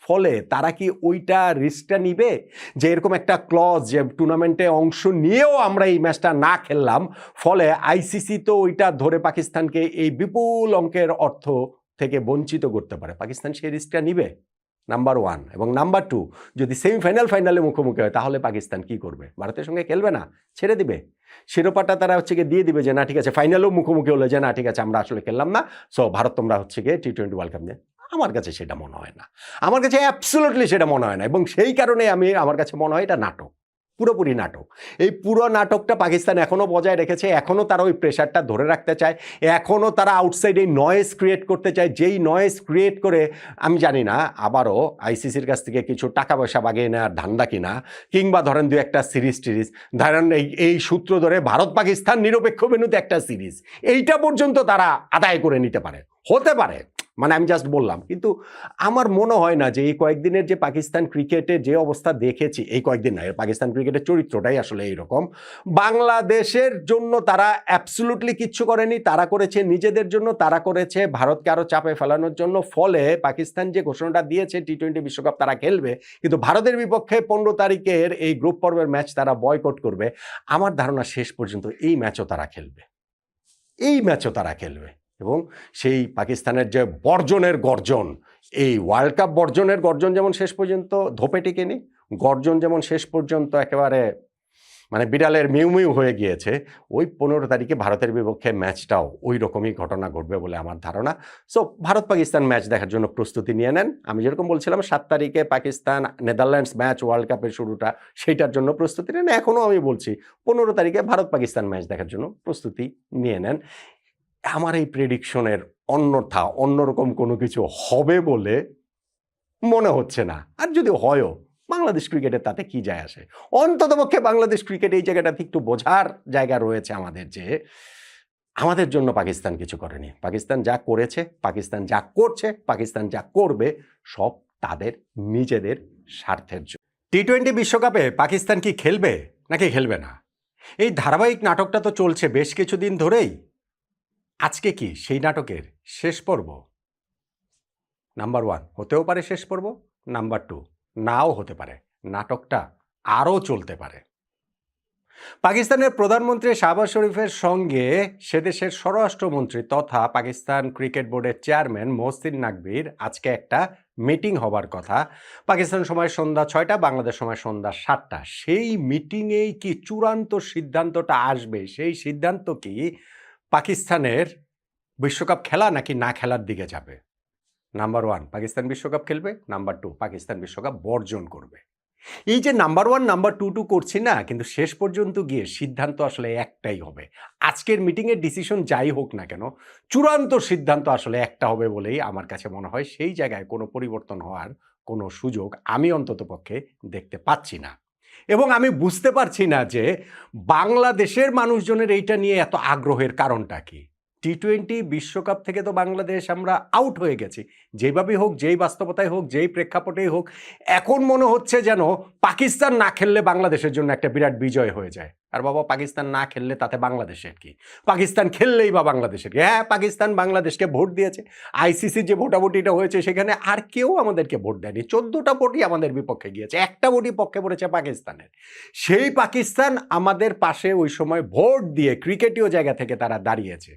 ফলে তারা কি ওইটা রিস্কটা নিবে যে এরকম একটা ক্লজ, যে টুর্নামেন্টে অংশ নিয়েও আমরা এই ম্যাচটা না খেললাম, ফলে আইসিসি তো ওইটা ধরে পাকিস্তানকে এই বিপুল অঙ্কের অর্থ থেকে বঞ্চিত করতে পারে। পাকিস্তান সেই রিস্কটা নিবে, নাম্বার 1। এবং নাম্বার 2, যদি ফাইনালে মুখোমুখি হয় তাহলে পাকিস্তান কি করবে? ভারতের সঙ্গে খেলবে না, ছেড়ে দিবে শিরোপাটা, তারা হচ্ছে গিয়ে দিয়ে দিবে যে না ঠিক আছে, ফাইনালেও মুখোমুখি হলে যে না ঠিক আছে আমরা আসলে খেললাম না, সো ভারত তোমরা হচ্ছে গিয়ে টি-20 ওয়ার্ল্ড কাপ নিয়ে। আমার কাছে সেটা মনে হয় না, আমার কাছে অ্যাবসলিউটলি সেটা মনে হয় না। এবং সেই কারণে আমার কাছে মনে হয় এটা নাটক, পুরোপুরি নাটক। এই পুরো নাটকটা পাকিস্তান এখনও বজায় রেখেছে, এখনও তারা ওই প্রেশারটা ধরে রাখতে চায়, এখনও তারা আউটসাইডে নয়েজ ক্রিয়েট করতে চায়, যেই নয়েজ ক্রিয়েট করে আমি জানি না আবারও আইসিসির কাছ থেকে কিছু টাকা পয়সা বাগিয়ে নেওয়ার ধান্দা কিনা, কিংবা ধরেন 2-1টা সিরিজ ধরেন এই সূত্র ধরে ভারত পাকিস্তান নিরপেক্ষ ভেন্যুতে একটা সিরিজ, এইটা পর্যন্ত তারা আদায় করে নিতে পারে, হতে পারে, মানে আমি জাস্ট বললাম। কিন্তু আমার মনে হয় না যে এই কয়েকদিনের যে পাকিস্তান ক্রিকেটে যে অবস্থা দেখেছি, এই কয়েকদিন না, পাকিস্তান ক্রিকেটের চরিত্রটাই আসলে এইরকম। বাংলাদেশের জন্য তারা অ্যাবসলিউটলি কিচ্ছু করেনি, তারা করেছে নিজেদের জন্য, তারা করেছে ভারতকে আরো চাপে ফেলানোর জন্য। ফলে পাকিস্তান যে ঘোষণাটা দিয়েছে টি-20 বিশ্বকাপ তারা খেলবে, কিন্তু ভারতের বিপক্ষে 15 তারিখের এই গ্রুপ পর্বের ম্যাচ তারা বয়কট করবে। আমার ধারণা শেষ পর্যন্ত এই ম্যাচও তারা খেলবে, এই ম্যাচও তারা খেলবে। এবং সেই পাকিস্তানের যে বর্জনের গর্জন, এই ওয়ার্ল্ড কাপ বর্জনের গর্জন যেমন শেষ পর্যন্ত ধোপে টিকেনি, গর্জন যেমন শেষ পর্যন্ত একেবারে মানে বিড়ালের মিউ মিউ হয়ে গিয়েছে, ওই 15 তারিখে ভারতের বিপক্ষে ম্যাচটাও ওই রকমই ঘটনা ঘটবে বলে আমার ধারণা। সো ভারত পাকিস্তান ম্যাচ দেখার জন্য প্রস্তুতি নিয়ে নেন। আমি যেরকম বলছিলাম 7 তারিখে পাকিস্তান নেদারল্যান্ডস ম্যাচ, ওয়ার্ল্ড কাপের শুরুটা, সেইটার জন্য প্রস্তুতি নেন। এখনও আমি বলছি 15 তারিখে ভারত পাকিস্তান ম্যাচ দেখার জন্য প্রস্তুতি নিয়ে নেন। আমার এই প্রেডিকশনের অন্যথা অন্যরকম কোনো কিছু হবে বলে মনে হচ্ছে না। আর যদি হয়ও, বাংলাদেশ ক্রিকেটের তাতে কি যায় আসে? অন্ততপক্ষে বাংলাদেশ ক্রিকেট এই জায়গাটাতে একটু বোঝার জায়গা রয়েছে আমাদের, যে আমাদের জন্য পাকিস্তান কিছু করেনি। পাকিস্তান যা করেছে, পাকিস্তান যা করছে, পাকিস্তান যা করবে, সব তাদের নিজেদের স্বার্থের জন্য। টি-20 বিশ্বকাপে পাকিস্তান কি খেলবে নাকি খেলবে না, এই ধারাবাহিক নাটকটা তো চলছে বেশ কিছুদিন ধরেই। আজকে কি সেই নাটকের শেষ পর্ব? নাম্বার 1, হতেও পারে শেষ পর্ব। নাম্বার 2, নাও হতে পারে, নাটকটা আরও চলতে পারে। পাকিস্তানের প্রধানমন্ত্রী শাহবাজ শরীফের সঙ্গে সেদেশের স্বরাষ্ট্রমন্ত্রী তথা পাকিস্তান ক্রিকেট বোর্ডের চেয়ারম্যান মহসিন নাকভির আজকে একটা মিটিং হবার কথা। পাকিস্তান সময় সন্ধ্যা 6টা, বাংলাদেশ সময় সন্ধ্যা 7টা। সেই মিটিংয়েই কি চূড়ান্ত সিদ্ধান্তটা আসবে? সেই সিদ্ধান্ত কি পাকিস্তানের বিশ্বকাপ খেলা নাকি না খেলার দিকে যাবে? নাম্বার 1, পাকিস্তান বিশ্বকাপ খেলবে। নাম্বার 2, পাকিস্তান বিশ্বকাপ বর্জন করবে। এই যে নাম্বার 1 নাম্বার 2 করছি না, কিন্তু শেষ পর্যন্ত গিয়ে সিদ্ধান্ত আসলে একটাই হবে। আজকের মিটিংয়ের ডিসিশন যাই হোক না কেন, চূড়ান্ত সিদ্ধান্ত আসলে একটা হবে বলেই আমার কাছে মনে হয়। সেই জায়গায় কোনো পরিবর্তন হওয়ার কোনো সুযোগ আমি অন্ততপক্ষে দেখতে পাচ্ছি না। এবং আমি বুঝতে পারছি না যে বাংলাদেশের মানুষজনের এইটা নিয়ে এত আগ্রহের কারণটা কি। টি-20 বিশ্বকাপ থেকে তো বাংলাদেশ আমরা আউট হয়ে গেছি, যেভাবেই হোক, যেই বাস্তবতায় হোক, যেই প্রেক্ষাপটেই হোক। এখন মনে হচ্ছে যেন পাকিস্তান না খেললে বাংলাদেশের জন্য একটা বিরাট বিজয় হয়ে যায়। আর বাবা, পাকিস্তান না খেললে তাতে বাংলাদেশের কি, পাকিস্তান খেললেই বা বাংলাদেশের কি। হ্যাঁ, পাকিস্তান বাংলাদেশকে ভোট দিয়েছে, আইসিসির যে ভোটাভুটিটা হয়েছে সেখানে আর কেউ আমাদেরকে ভোট দেয়নি, 14টা ভোটই আমাদের বিপক্ষে গিয়েছে, একটা ভোটই পক্ষে পড়েছে পাকিস্তানের। সেই পাকিস্তান আমাদের পাশে ওই সময় ভোট দিয়ে ক্রিকেটীয় জায়গা থেকে তারা দাঁড়িয়েছে,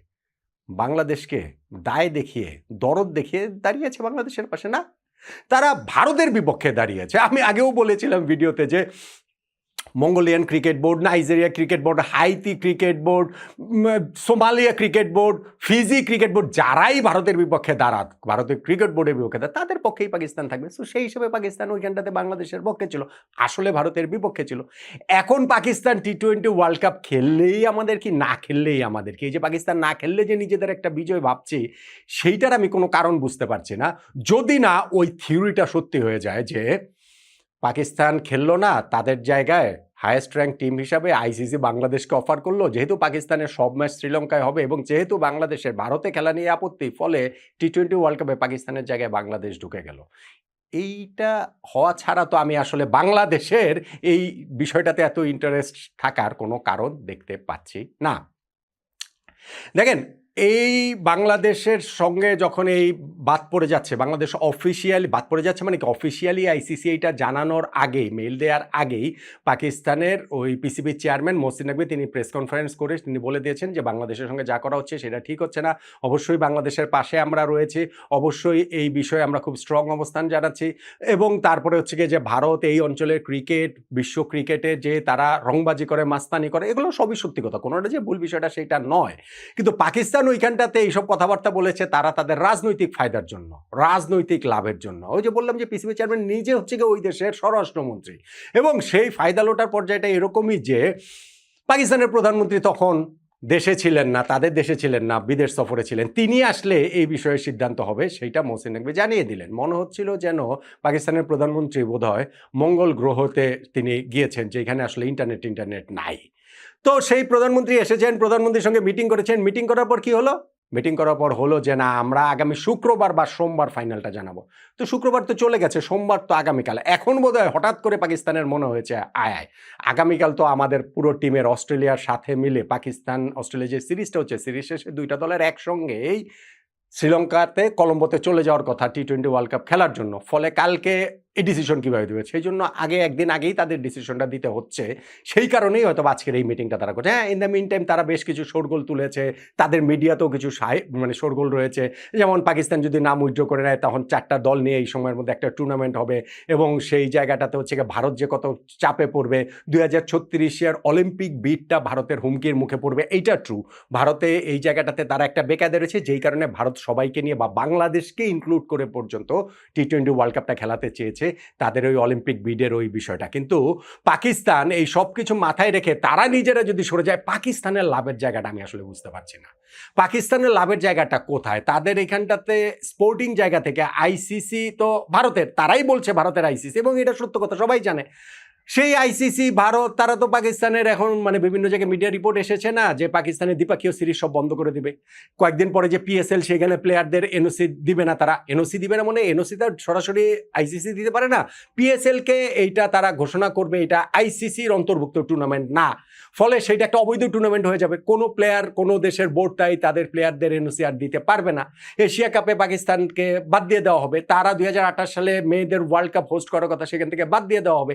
বাংলাদেশকে দায় দেখিয়ে, দরদ দেখিয়ে দাঁড়িয়েছে বাংলাদেশের পাশে না, তারা ভারতের বিপক্ষে দাঁড়িয়েছে। আমি আগেও বলেছিলাম ভিডিওতে যে Mongolian cricket board, Nigeria cricket board, Haiti cricket board, Somalia cricket board, Fiji cricket board, যারাই ভারতের বিপক্ষে দাঁড়াত, ভারতের ক্রিকেট বোর্ডের বিপক্ষে দাঁড়াত, তাদের পক্ষেই পাকিস্তান থাকবে। সো সেই হিসেবে পাকিস্তান ওইখানটাতে বাংলাদেশের পক্ষে ছিল, আসলে ভারতের বিপক্ষে ছিল। এখন পাকিস্তান টি-20 ওয়ার্ল্ড কাপ খেললেই আমাদের কি, না খেললেই আমাদের কি। এই যে পাকিস্তান না খেললে যে নিজেদের একটা বিজয় ভাবছি, সেইটার আমি কোনো কারণ বুঝতে পারছি না, যদি না ওই থিওরিটা সত্যি হয়ে যায় যে পাকিস্তান খেললো না, তাদের জায়গায় হায়েস্ট র্যাঙ্ক টিম হিসাবে আইসিসি বাংলাদেশকে অফার করলো, যেহেতু পাকিস্তানের সব ম্যাচ শ্রীলঙ্কায় হবে এবং যেহেতু বাংলাদেশের ভারতে খেলা নিয়ে আপত্তি, ফলে টি-20 ওয়ার্ল্ড কাপে পাকিস্তানের জায়গায় বাংলাদেশ ঢুকে গেল। এইটা হওয়া ছাড়া তো আমি আসলে বাংলাদেশের এই বিষয়টাতে এত ইন্টারেস্ট থাকার কোনো কারণ দেখতে পাচ্ছি না। দেখেন, এই বাংলাদেশের সঙ্গে যখন এই বাদ পড়ে যাচ্ছে, বাংলাদেশ অফিসিয়ালি বাদ পড়ে যাচ্ছে, মানে কি অফিসিয়ালি আইসিসি এইটা জানানোর আগেই, মেইল দেওয়ার আগেই পাকিস্তানের ওই পিসিবির চেয়ারম্যান মহসিন নকভি তিনি প্রেস কনফারেন্স করে তিনি বলে দিয়েছেন যে বাংলাদেশের সঙ্গে যা করা হচ্ছে সেটা ঠিক হচ্ছে না, অবশ্যই বাংলাদেশের পাশে আমরা রয়েছি, অবশ্যই এই বিষয়ে আমরা খুব স্ট্রং অবস্থান জানাচ্ছি। এবং তারপরে হচ্ছে গিয়ে যে ভারত এই অঞ্চলের ক্রিকেট, বিশ্ব ক্রিকেটে যে তারা রংবাজি করে, মাস্তানি করে, এগুলো সবই সত্যি কথা, কোনোটা যে ভুল বিষয়টা সেটা নয়। কিন্তু পাকিস্তান ওইখানটাতে এইসব কথাবার্তা বলেছে তারা তাদের রাজনৈতিক ফায়দার জন্য, রাজনৈতিক লাভের জন্য। ওই যে বললাম যে পিসিবি চেয়ারম্যান নিজে হচ্ছে গিয়ে ওই দেশের স্বরাষ্ট্রমন্ত্রী, এবং সেই ফায়দা লোটার পর্যায়টা এরকমই যে পাকিস্তানের প্রধানমন্ত্রী তখন দেশে ছিলেন না, তাদের দেশে ছিলেন না, বিদেশ সফরে ছিলেন, তিনি আসলে এই বিষয়ে সিদ্ধান্ত হবে সেইটা মহসিন নকভি জানিয়ে দিলেন। মনে হচ্ছিল যেন পাকিস্তানের প্রধানমন্ত্রী বোধহয় মঙ্গল গ্রহতে তিনি গিয়েছেন, যেখানে আসলে ইন্টারনেট নাই। তো সেই প্রধানমন্ত্রী এসেছেন, প্রধানমন্ত্রীর সঙ্গে মিটিং করেছেন, মিটিং করার পর কি হলো, মিটিং করার পর হলো যে না, আমরা আগামী শুক্রবার বা সোমবার ফাইনালটা জানাবো। তো শুক্রবার তো চলে গেছে, সোমবার তো আগামীকাল। এখন বোধহয় হঠাৎ করে পাকিস্তানের মনে হয়েছে আগামীকাল তো আমাদের পুরো টিমের অস্ট্রেলিয়ার সাথে মিলে পাকিস্তান অস্ট্রেলিয়া যে সিরিজটা হচ্ছে, সিরিজ শেষে দুইটা দলের একসঙ্গেই শ্রীলঙ্কাতে, কলম্বোতে চলে যাওয়ার কথা টি-20 ওয়ার্ল্ড কাপ খেলার জন্য। ফলে কালকে এই ডিসিশন কীভাবে দেবে, সেই জন্য একদিন আগেই তাদের ডিসিশনটা দিতে হচ্ছে। সেই কারণেই হয়তো আজকের এই মিটিংটা তারা করছে। হ্যাঁ, ইন দ্য মিন টাইম তারা বেশ কিছু শোরগোল তুলেছে, তাদের মিডিয়াতেও কিছু মানে শোরগোল রয়েছে। যেমন পাকিস্তান যদি নাম উইথড্র করে নেয়, তখন 4টা দল নিয়ে এই সময়ের মধ্যে একটা টুর্নামেন্ট হবে, এবং সেই জায়গাটাতে হচ্ছে গিয়ে ভারত যে কত চাপে পড়বে, 2036 অলিম্পিক বিটটা ভারতের হুমকির মুখে পড়বে, এইটা ট্রু। ভারতে এই জায়গাটাতে তারা একটা বেকায়দা রয়েছে, যেই কারণে ভারত সবাইকে নিয়ে বা বাংলাদেশকে ইনক্লুড করে পর্যন্ত টি-20 ওয়ার্ল্ড কাপটা খেলাতে চেয়েছে, তাদের ওই অলিম্পিক বিডের ওই বিষয়টা। কিন্তু পাকিস্তান এই সব কিছু মাথায় রেখে তারা নিজেরা যদি সরে যায়, পাকিস্তানের লাভের জায়গাটা আমি আসলে বুঝতে পারছি না। পাকিস্তানের লাভের জায়গাটা কোথায়? তাদের এখানটাতে স্পোর্টিং জায়গা থেকে আইসিসি তো ভারতের, তারাই বলছে ভারতের আইসিসি, এবং এটা সত্য কথা, সবাই জানে। সেই আইসিসি ভারত, তারা তো পাকিস্তানের এখন মানে বিভিন্ন জায়গায় মিডিয়া রিপোর্ট এসেছে না যে পাকিস্তানের দ্বিপাক্ষীয় সিরিজ সব বন্ধ করে দিবে। কয়েকদিন পরে যে পিএসএল, সেখানে প্লেয়ারদের এনওসি দিবে না, তারা এনওসি দিবে না, মানে এনওসি তো সরাসরি আইসিসি দিতে পারে না, পিএসএলকে এইটা তারা ঘোষণা করবে এটা আইসিসির অন্তর্ভুক্ত টুর্নামেন্ট না। ফলে সেইটা একটা অবৈধ টুর্নামেন্ট হয়ে যাবে। কোনো প্লেয়ার, কোনো দেশের বোর্ড তাই তাদের প্লেয়ারদের এনওসি আর দিতে পারবে না। এশিয়া কাপে পাকিস্তানকে বাদ দিয়ে দেওয়া হবে, তারা 2028 সালে মেয়েদের ওয়ার্ল্ড কাপ হোস্ট করার কথা, সেখান থেকে বাদ দিয়ে দেওয়া হবে।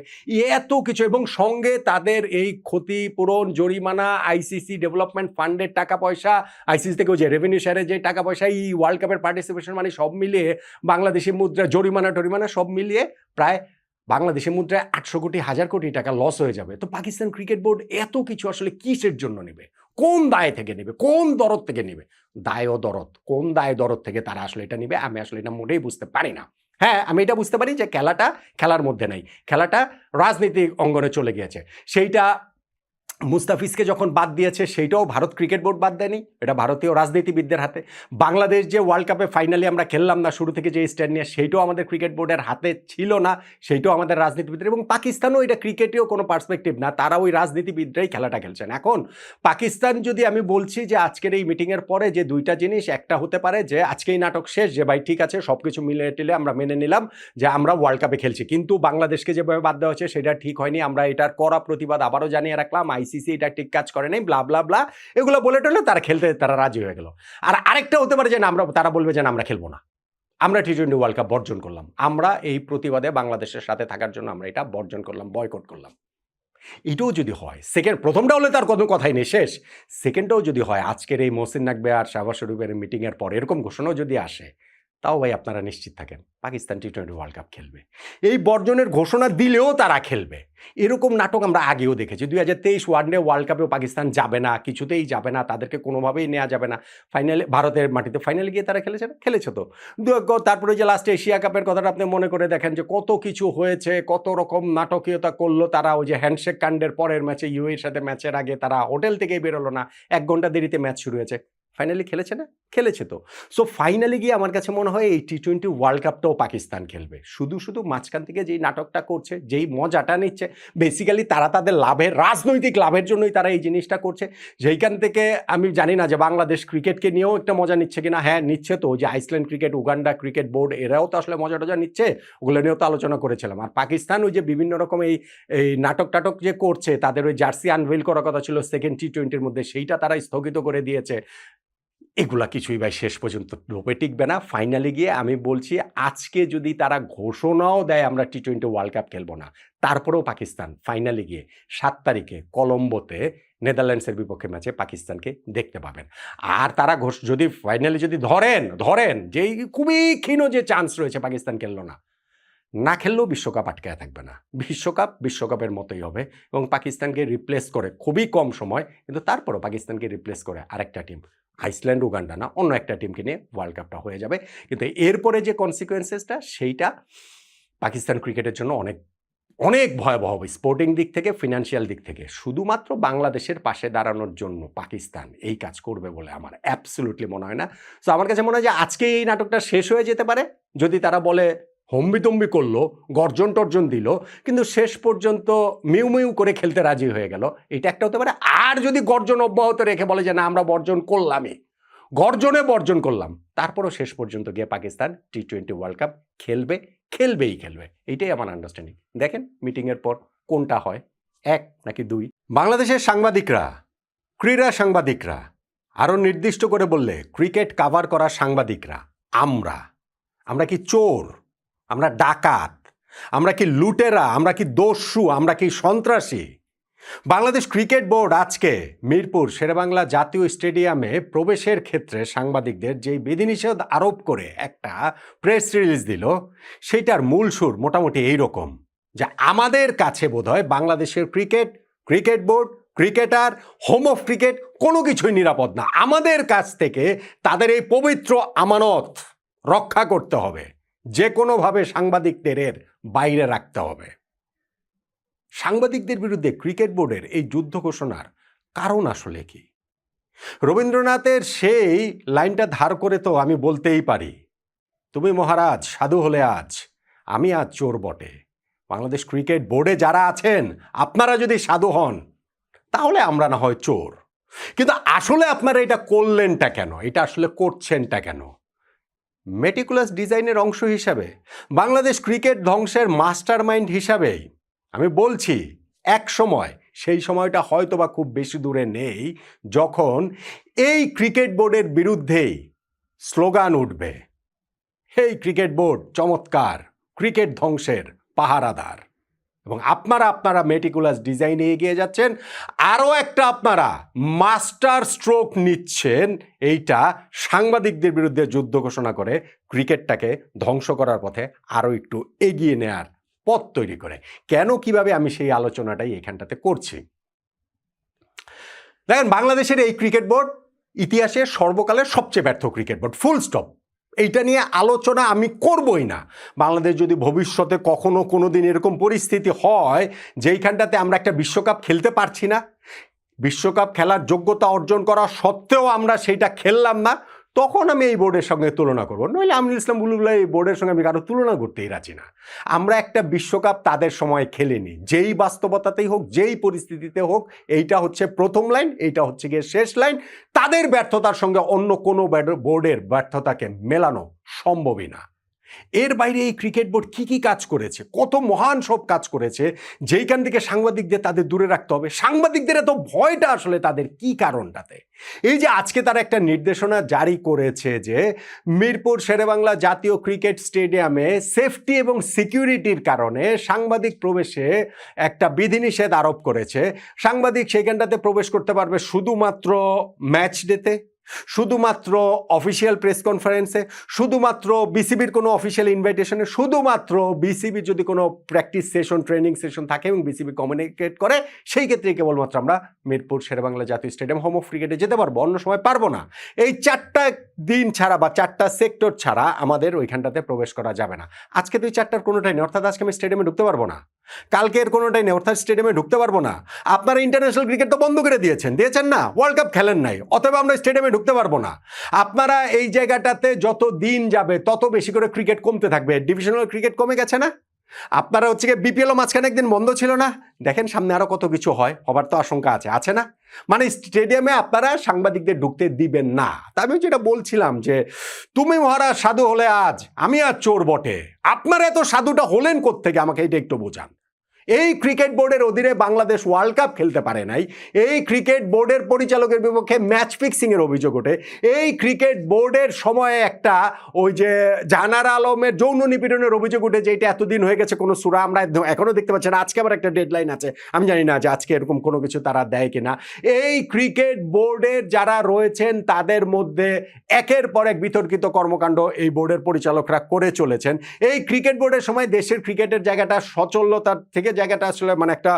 এত কিছু, এবং সঙ্গে তাদের এই ক্ষতিপূরণ, জরিমানা, আইসিসি ডেভেলপমেন্ট ফান্ডের টাকা পয়সা, আইসিসি থেকে যে রেভিনিউ শেয়ারের যে টাকা পয়সা, এই ওয়ার্ল্ড কাপের পার্টিসিপেশন, মানে সব মিলিয়ে বাংলাদেশি মুদ্রা, জরিমানা সব মিলিয়ে প্রায় বাংলাদেশি মুদ্রায় 800 কোটি, 1000 কোটি টাকা লস হয়ে যাবে। তো পাকিস্তান ক্রিকেট বোর্ড এত কিছু আসলে কিসের জন্য নেবে? কোন দায় থেকে নেবে? কোন দরদ থেকে নেবে? দায় ও দরদ, কোন দায় দরদ থেকে তারা আসলে এটা নেবে? আমি আসলে এটা মোটেই বুঝতে পারি না। হ্যাঁ, আমি এটা বুঝতে পারি যে খেলাটা খেলার মধ্যে নাই, খেলাটা রাজনীতিক অঙ্গনে চলে গিয়েছে। সেইটা মুস্তাফিজকে যখন বাদ দিয়েছে সেইটাও ভারত ক্রিকেট বোর্ড বাদ দেয়নি, এটা ভারতীয় রাজনীতিবিদদের হাতে। বাংলাদেশ যে ওয়ার্ল্ড কাপে ফাইনালি আমরা খেললাম না শুরু থেকে যে স্ট্যান্ড নিয়ে, সেইটাও আমাদের ক্রিকেট বোর্ডের হাতে ছিল না, সেইটাও আমাদের রাজনীতিবিদদের। এবং পাকিস্তানও এটা ক্রিকেটেও কোনো পার্সপেক্টিভ না, তারা ওই রাজনীতিবিদরাই খেলাটা খেলছেন। এখন পাকিস্তান যদি আমি বলছি যে আজকের এই মিটিংয়ের পরে যে দুইটা জিনিস, একটা হতে পারে যে আজকেই নাটক শেষ, যে ভাই ঠিক আছে সব কিছু মিলে টিলে আমরা মেনে নিলাম যে আমরা ওয়ার্ল্ড কাপে খেলছি, কিন্তু বাংলাদেশকে যেভাবে বাদ দেওয়া হচ্ছে সেটা ঠিক হয়নি, আমরা এটার কড়া প্রতিবাদ আবারও জানিয়ে রাখলাম, আইসিসি এটা ঠিক কাজ করে নাই, ব্লা ব্লা ব্লা, এগুলো বলে টলে তারা খেলতে তারা রাজি হয়ে গেল। আর আরেকটা হতে পারে যে না, তারা বলবে যে না আমরা খেলবো না, আমরা টি-20 ওয়ার্ল্ড কাপ বর্জন করলাম, আমরা এই প্রতিবাদে বাংলাদেশের সাথে থাকার জন্য আমরা এটা বর্জন করলাম, বয়কট করলাম। এটাও যদি হয়, প্রথমটা হলে তার কোনো কথাই নেই, শেষ। সেকেন্ডটাও যদি হয়, আজকের এই মহসিন নাকবি আর শাহবাজ শরীফের মিটিংয়ের পর এরকম ঘোষণাও যদি আসে, তাও ভাই আপনারা নিশ্চিত থাকেন পাকিস্তান টি-20 ওয়ার্ল্ড কাপ খেলবে। এই বর্জনের ঘোষণা দিলেও তারা খেলবে। এরকম নাটক আমরা আগেও দেখেছি। 2023 ওয়ানডে ওয়ার্ল্ড কাপেও পাকিস্তান যাবে না, কিছুতেই যাবে না, তাদেরকে কোনোভাবেই নেওয়া যাবে না। ফাইনালে ভারতের মাটিতে ফাইনালে গিয়ে তারা খেলেছে না, খেলেছে তো। তারপরে যে লাস্টে এশিয়া কাপের কথাটা আপনি মনে করে দেখেন যে কত কিছু হয়েছে, কত রকম নাটকীয়তা করলো তারা। ওই যে হ্যান্ডশেক কাণ্ডের পরের ম্যাচে ইউএর সাথে ম্যাচের আগে তারা হোটেল থেকেই বেরোলো না, 1 ঘন্টা দেরিতে ম্যাচ শুরু হয়েছে। ফাইনালি খেলেছে না, খেলেছে তো। সো ফাইনালি গিয়ে আমার কাছে মনে হয় এই টি-20 ওয়ার্ল্ড কাপটাও পাকিস্তান খেলবে। শুধু শুধু মাঝখান থেকে যেই নাটকটা করছে, যেই মজাটা নিচ্ছে, বেসিক্যালি তারা তাদের লাভের, রাজনৈতিক লাভের জন্যই তারা এই জিনিসটা করছে। যেইখান থেকে আমি জানি না যে বাংলাদেশ ক্রিকেটকে নিয়েও একটা মজা নিচ্ছে কিনা। হ্যাঁ নিচ্ছে তো, যে Iceland cricket, Uganda cricket board, এরাও তো আসলে মজা টজা নিচ্ছে, ওগুলো নিয়েও তো আলোচনা করেছিলাম। আর পাকিস্তান ওই যে বিভিন্ন রকম এই নাটক টাটক যে করছে, তাদের ওই জার্সি আনভেল করার কথা ছিল সেকেন্ড টি-20-র মধ্যে, সেইটা তারা স্থগিত করে দিয়েছে। এগুলা কিছুই ভাই শেষ পর্যন্ত লোপে টিকবে না। ফাইনালি গিয়ে আমি বলছি, আজকে যদি তারা ঘোষণাও দেয় আমরা টি-20 ওয়ার্ল্ড কাপ খেলবো না, তারপরেও পাকিস্তান ফাইনালি গিয়ে 7 তারিখে কলম্বোতে নেদারল্যান্ডসের বিপক্ষে ম্যাচে পাকিস্তানকে দেখতে পাবেন। আর তারা যদি ফাইনালি যদি ধরেন যে খুবই ক্ষীণ যে চান্স রয়েছে পাকিস্তান খেললো না খেললেও বিশ্বকাপ আটকায় থাকবে না, বিশ্বকাপের মতোই হবে। এবং পাকিস্তানকে রিপ্লেস করে খুবই কম সময়, কিন্তু তারপরও পাকিস্তানকে রিপ্লেস করে আরেকটা টিম, আইসল্যান্ড উগান্ডা না, অন্য একটা টিমকে নিয়ে ওয়ার্ল্ড কাপটা হয়ে যাবে। কিন্তু এরপরে যে কনসিকুয়েন্সেসটা, সেইটা পাকিস্তান ক্রিকেটের জন্য অনেক অনেক ভয়াবহ হবে, স্পোর্টিং দিক থেকে, ফিনান্সিয়াল দিক থেকে। শুধুমাত্র বাংলাদেশের পাশে দাঁড়ানোর জন্য পাকিস্তান এই কাজ করবে বলে আমার অ্যাবসলিউটলি মনে হয় না। সো আমার কাছে মনে হয় যে আজকে এই নাটকটা শেষ হয়ে যেতে পারে, যদি তারা বলে হম্বিতম্বি করলো, গর্জন টর্জন দিল, কিন্তু শেষ পর্যন্ত মিউ মিউ করে খেলতে রাজি হয়ে গেল, এটা একটা হতে পারে। আর যদি গর্জন অব্যাহত রেখে বলে যে না আমরা বর্জন করলামই, বর্জন করলাম, তারপরও শেষ পর্যন্ত গিয়ে পাকিস্তান টি-20 ওয়ার্ল্ড কাপ খেলবেই খেলবে। এইটাই আমার আন্ডারস্ট্যান্ডিং। দেখেন মিটিংয়ের পর কোনটা হয়, 1 নাকি 2। বাংলাদেশের সাংবাদিকরা, ক্রীড়া সাংবাদিকরা, আরও নির্দিষ্ট করে বললে ক্রিকেট কাভার করা সাংবাদিকরা, আমরা কি চোর? আমরা ডাকাত? আমরা কি লুটেরা? আমরা কি দস্যু? আমরা কি সন্ত্রাসী? বাংলাদেশ ক্রিকেট বোর্ড আজকে মিরপুর শেরেবাংলা জাতীয় স্টেডিয়ামে প্রবেশের ক্ষেত্রে সাংবাদিকদের যেই বিধিনিষেধ আরোপ করে একটা প্রেস রিলিজ দিল, সেইটার মূল সুর মোটামুটি এইরকম, যে আমাদের কাছে বোধহয় বাংলাদেশের cricket board, cricketer, home of cricket কোনো কিছুই নিরাপদ না। আমাদের কাছ থেকে তাদের এই পবিত্র আমানত রক্ষা করতে হবে, যে কোনোভাবে সাংবাদিকদের এর বাইরে রাখতে হবে। সাংবাদিকদের বিরুদ্ধে ক্রিকেট বোর্ডের এই যুদ্ধ ঘোষণার কারণ আসলে কি? রবীন্দ্রনাথের সেই লাইনটা ধার করে তো আমি বলতেই পারি, তুমি মহারাজ সাধু হলে আজ, আমি আজ চোর বটে। বাংলাদেশ ক্রিকেট বোর্ডে যারা আছেন, আপনারা যদি সাধু হন তাহলে আমরা না হয় চোর, কিন্তু আসলে আপনারা এটা করলেনটা কেন? এটা আসলে করছেনটা কেন? মেটিকুলাস ডিজাইনের অংশ হিসাবে, বাংলাদেশ ক্রিকেট ধ্বংসের মাস্টার মাইন্ড হিসাবেই আমি বলছি, এক সময়, সেই সময়টা হয়তো বা খুব বেশি দূরে নেই, যখন এই ক্রিকেট বোর্ডের বিরুদ্ধেই স্লোগান উঠবে, এই ক্রিকেট বোর্ড চমৎকার, ক্রিকেট ধ্বংসের পাহারাদার। এবং আপনারা মেটিকুলাস ডিজাইনে এগিয়ে যাচ্ছেন, আরও একটা আপনারা মাস্টার স্ট্রোক নিচ্ছেন, এইটা সাংবাদিকদের বিরুদ্ধে যুদ্ধ ঘোষণা করে ক্রিকেটটাকে ধ্বংস করার পথে আরও একটু এগিয়ে নেয়ার পথ তৈরি করে। কেন, কিভাবে, আমি সেই আলোচনাটাই এখানটাতে করছি। দেখেন, বাংলাদেশের এই ক্রিকেট বোর্ড ইতিহাসের সর্বকালের সবচেয়ে ব্যর্থ ক্রিকেট বোর্ড, ফুল স্টপ। এইটা নিয়ে আলোচনা আমি করবই না। বাংলাদেশ যদি ভবিষ্যতে কখনো কোনো দিন এরকম পরিস্থিতি হয় যেইখানটাতে আমরা একটা বিশ্বকাপ খেলতে পারছি না, বিশ্বকাপ খেলার যোগ্যতা অর্জন করা সত্ত্বেও আমরা সেইটা খেললাম না, তখন আমি এই বোর্ডের সঙ্গে তুলনা করবো। নইলে আমিনুল ইসলাম বুলবুল এই বোর্ডের সঙ্গে আমি কারো তুলনা করতেই রাজি না। আমরা একটা বিশ্বকাপ তাদের সময় খেলিনি, যেই বাস্তবতাতেই হোক, যেই পরিস্থিতিতে হোক, এইটা হচ্ছে প্রথম লাইন, এইটা হচ্ছে গিয়ে শেষ লাইন। তাদের ব্যর্থতার সঙ্গে অন্য কোনো বোর্ডের ব্যর্থতাকে মেলানো সম্ভবই না। এর বাইরে এই ক্রিকেট বোর্ড কি কি কাজ করেছে, কত মহান সব কাজ করেছে, যেইখান থেকে সাংবাদিকদের তাদের দূরে রাখতে হবে। সাংবাদিকদের এত ভয়টা আসলে তাদের কি কারণটাতে? এই যে আজকে তারা একটা নির্দেশনা জারি করেছে যে মিরপুর শেরেবাংলা জাতীয় ক্রিকেট স্টেডিয়ামে সেফটি এবং সিকিউরিটির কারণে সাংবাদিক প্রবেশে একটা বিধিনিষেধ আরোপ করেছে। সাংবাদিক সেইখানটাতে প্রবেশ করতে পারবে শুধুমাত্র ম্যাচ ডেতে, শুধুমাত্র অফিসিয়াল প্রেস কনফারেন্সে, শুধুমাত্র বিসিবির কোনো অফিসিয়াল ইনভাইটেশনে, শুধুমাত্র বিসিবির যদি কোনো প্র্যাকটিস সেশন, ট্রেনিং সেশন থাকে এবং বিসিবি কমিউনিকেট করে, সেই ক্ষেত্রে কেবলমাত্র আমরা মিরপুর শেরেবাংলা জাতীয় স্টেডিয়াম হোম অফ ক্রিকেটে যেতে পারবো, অন্য সময় পারবো না। এই 4টা দিন ছাড়া বা 4টা সেক্টর ছাড়া আমাদের ওইখানটাতে প্রবেশ করা যাবে না। আজকে তো এই 4টার কোনোটাই নেই, অর্থাৎ আজকে আমি স্টেডিয়ামে ঢুকতে পারবো না, কালকের কোনোটাই নেই, অর্থাৎ স্টেডিয়ামে ঢুকতে পারবো না। আপনারা ইন্টারন্যাশনাল ক্রিকেট তো বন্ধ করে দিয়েছেন না, ওয়ার্ল্ড কাপ খেলেন নাই, অতএব আমরা স্টেডিয়ামে ঢুকতে পারবো না। আপনারা এই জায়গাটাতে যত দিন যাবে তত বেশি করে ক্রিকেট কমতে থাকবে। ডিভিশনাল ক্রিকেট কমে গেছে না? আপনারা হচ্ছে গিয়ে বিপিএলও মাঝখানে একদিন বন্ধ ছিল না? দেখেন সামনে আরো কত কিছু হবার তো আশঙ্কা আছে না? মানে স্টেডিয়ামে আপনারা সাংবাদিকদের ঢুকতে দিবেন না। তা আমি যেটা বলছিলাম যে তুমি মহারাজ সাধু হলে আজ, আমি আর চোর বটে। আপনারা এত সাধুটা হলেন কোত্থেকে, আমাকে এটা একটু বোঝান। এই ক্রিকেট বোর্ডের অধীনে বাংলাদেশ ওয়ার্ল্ড কাপ খেলতে পারে নাই। এই ক্রিকেট বোর্ডের পরিচালকের বিপক্ষে ম্যাচ ফিক্সিং এর অভিযোগ ওঠে। এই ক্রিকেট বোর্ডের সময়ে একটা ওই যে জাহানার আলমের যৌন নিপীড়নের অভিযোগ উঠে, যে এটা এতদিন হয়ে গেছে কোনো সুরা আমরা এখনো দেখতে পাচ্ছি না। আজকে আবার একটা ডেডলাইন আছে, আমি জানি না যে আজকে এরকম কোনো কিছু তারা দেয় কিনা। এই ক্রিকেট বোর্ডের যারা রয়েছেন তাদের মধ্যে একের পর এক বিতর্কিত কর্মকাণ্ড এই বোর্ডের পরিচালকরা করে চলেছেন। এই ক্রিকেট বোর্ডের সময় দেশের ক্রিকেটের জায়গাটা সচলতার থেকে জায়গাটা আসলে মানে একটা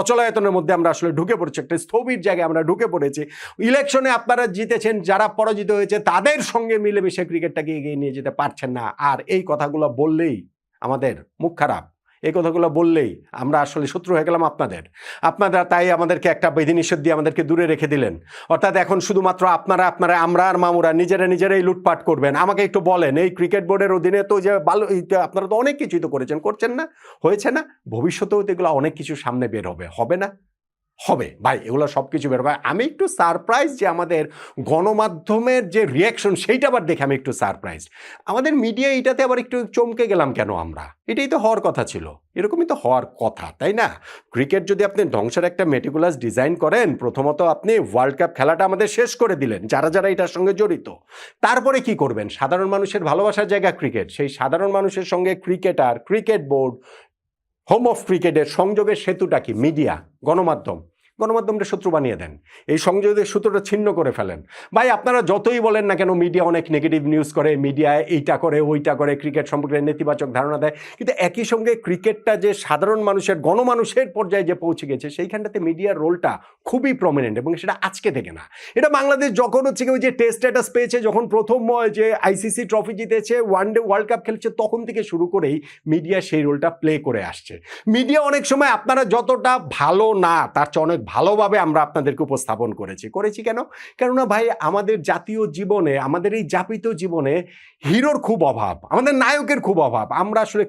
অচলায়তনের মধ্যে আমরা আসলে ঢুকে পড়েছি, একটা স্থবির জায়গায় আমরা ঢুকে পড়েছি। ইলেকশনে আপনারা জিতেছেন, যারা পরাজিত হয়েছে তাদের সঙ্গে মিলেমিশে ক্রিকেটটাকে এগিয়ে নিয়ে যেতে পারছেন না। আর এই কথাগুলো বললেই আমাদের মুখ খারাপ, এই কথাগুলো বললেই আমরা আসলে শত্রু হয়ে গেলাম আপনারা তাই আমাদেরকে একটা বিধিনিষেধ দিয়ে আমাদেরকে দূরে রেখে দিলেন। অর্থাৎ এখন শুধুমাত্র আপনারা আমরা আর মামুরা নিজেরাই লুটপাট করবেন। আমাকে একটু বলেন, এই ক্রিকেট বোর্ডের অধীনে তো যে আপনারা তো অনেক কিছুই তো করছেন না, হয়েছে না? ভবিষ্যতেও তো এগুলো অনেক কিছু সামনে বের হবে না? হবে ভাই, এগুলো সব কিছু বের হবে। আমি একটু সারপ্রাইজ যে আমাদের গণমাধ্যমের যে রিয়াকশন, সেইটা আবার দেখে আমি একটু সারপ্রাইজ। আমাদের মিডিয়া এইটাতে আবার একটু চমকে গেলাম কেন আমরা? এটাই তো হওয়ার কথা ছিল, এরকমই তো হওয়ার কথা, তাই না? ক্রিকেট যদি আপনি ধ্বংসের একটা মেটিকুলাস ডিজাইন করেন, প্রথমত আপনি ওয়ার্ল্ড কাপ খেলাটা আমাদের শেষ করে দিলেন যারা এটার সঙ্গে জড়িত। তারপরে কি করবেন? সাধারণ মানুষের ভালোবাসার জায়গা ক্রিকেট, সেই সাধারণ মানুষের সঙ্গে cricketer, cricket board, home of ক্রিকেটের সংযোগের সেতুটা কি? মিডিয়া, গণমাধ্যমটা শত্রু বানিয়ে দেন, এই সংযোগের সূত্রটা ছিন্ন করে ফেলেন। ভাই আপনারা যতই বলেন না কেন মিডিয়া অনেক নেগেটিভ নিউজ করে, মিডিয়া এইটা করে ওইটা করে, ক্রিকেট সম্পর্কে নেতিবাচক ধারণা দেয়, কিন্তু একই সঙ্গে ক্রিকেটটা যে সাধারণ মানুষের, গণমানুষের পর্যায়ে যে পৌঁছে গেছে, সেইখানটাতে মিডিয়ার রোলটা খুবই প্রমিনেন্ট। এবং সেটা আজকে থেকে না, এটা বাংলাদেশ যখন হচ্ছে কি ওই যে টেস্ট স্ট্যাটাস পেয়েছে, যখন প্রথম যে আইসিসি ট্রফি জিতেছে, ওয়ানডে ওয়ার্ল্ড কাপ খেলছে, তখন থেকে শুরু করেই মিডিয়া সেই রোলটা প্লে করে আসছে। মিডিয়া অনেক সময় আপনারা যতটা ভালো না, তার চেয়ে অনেক ভালোভাবে আমরা আপনাদেরকে উপস্থাপন করেছি কেন? কেননা ভাই আমাদের জাতীয় জীবনে, আমাদের এই যাপিত জীবনে হিরোর খুব অভাব, আমাদের নায়কের খুব অভাব। আমরা আসলে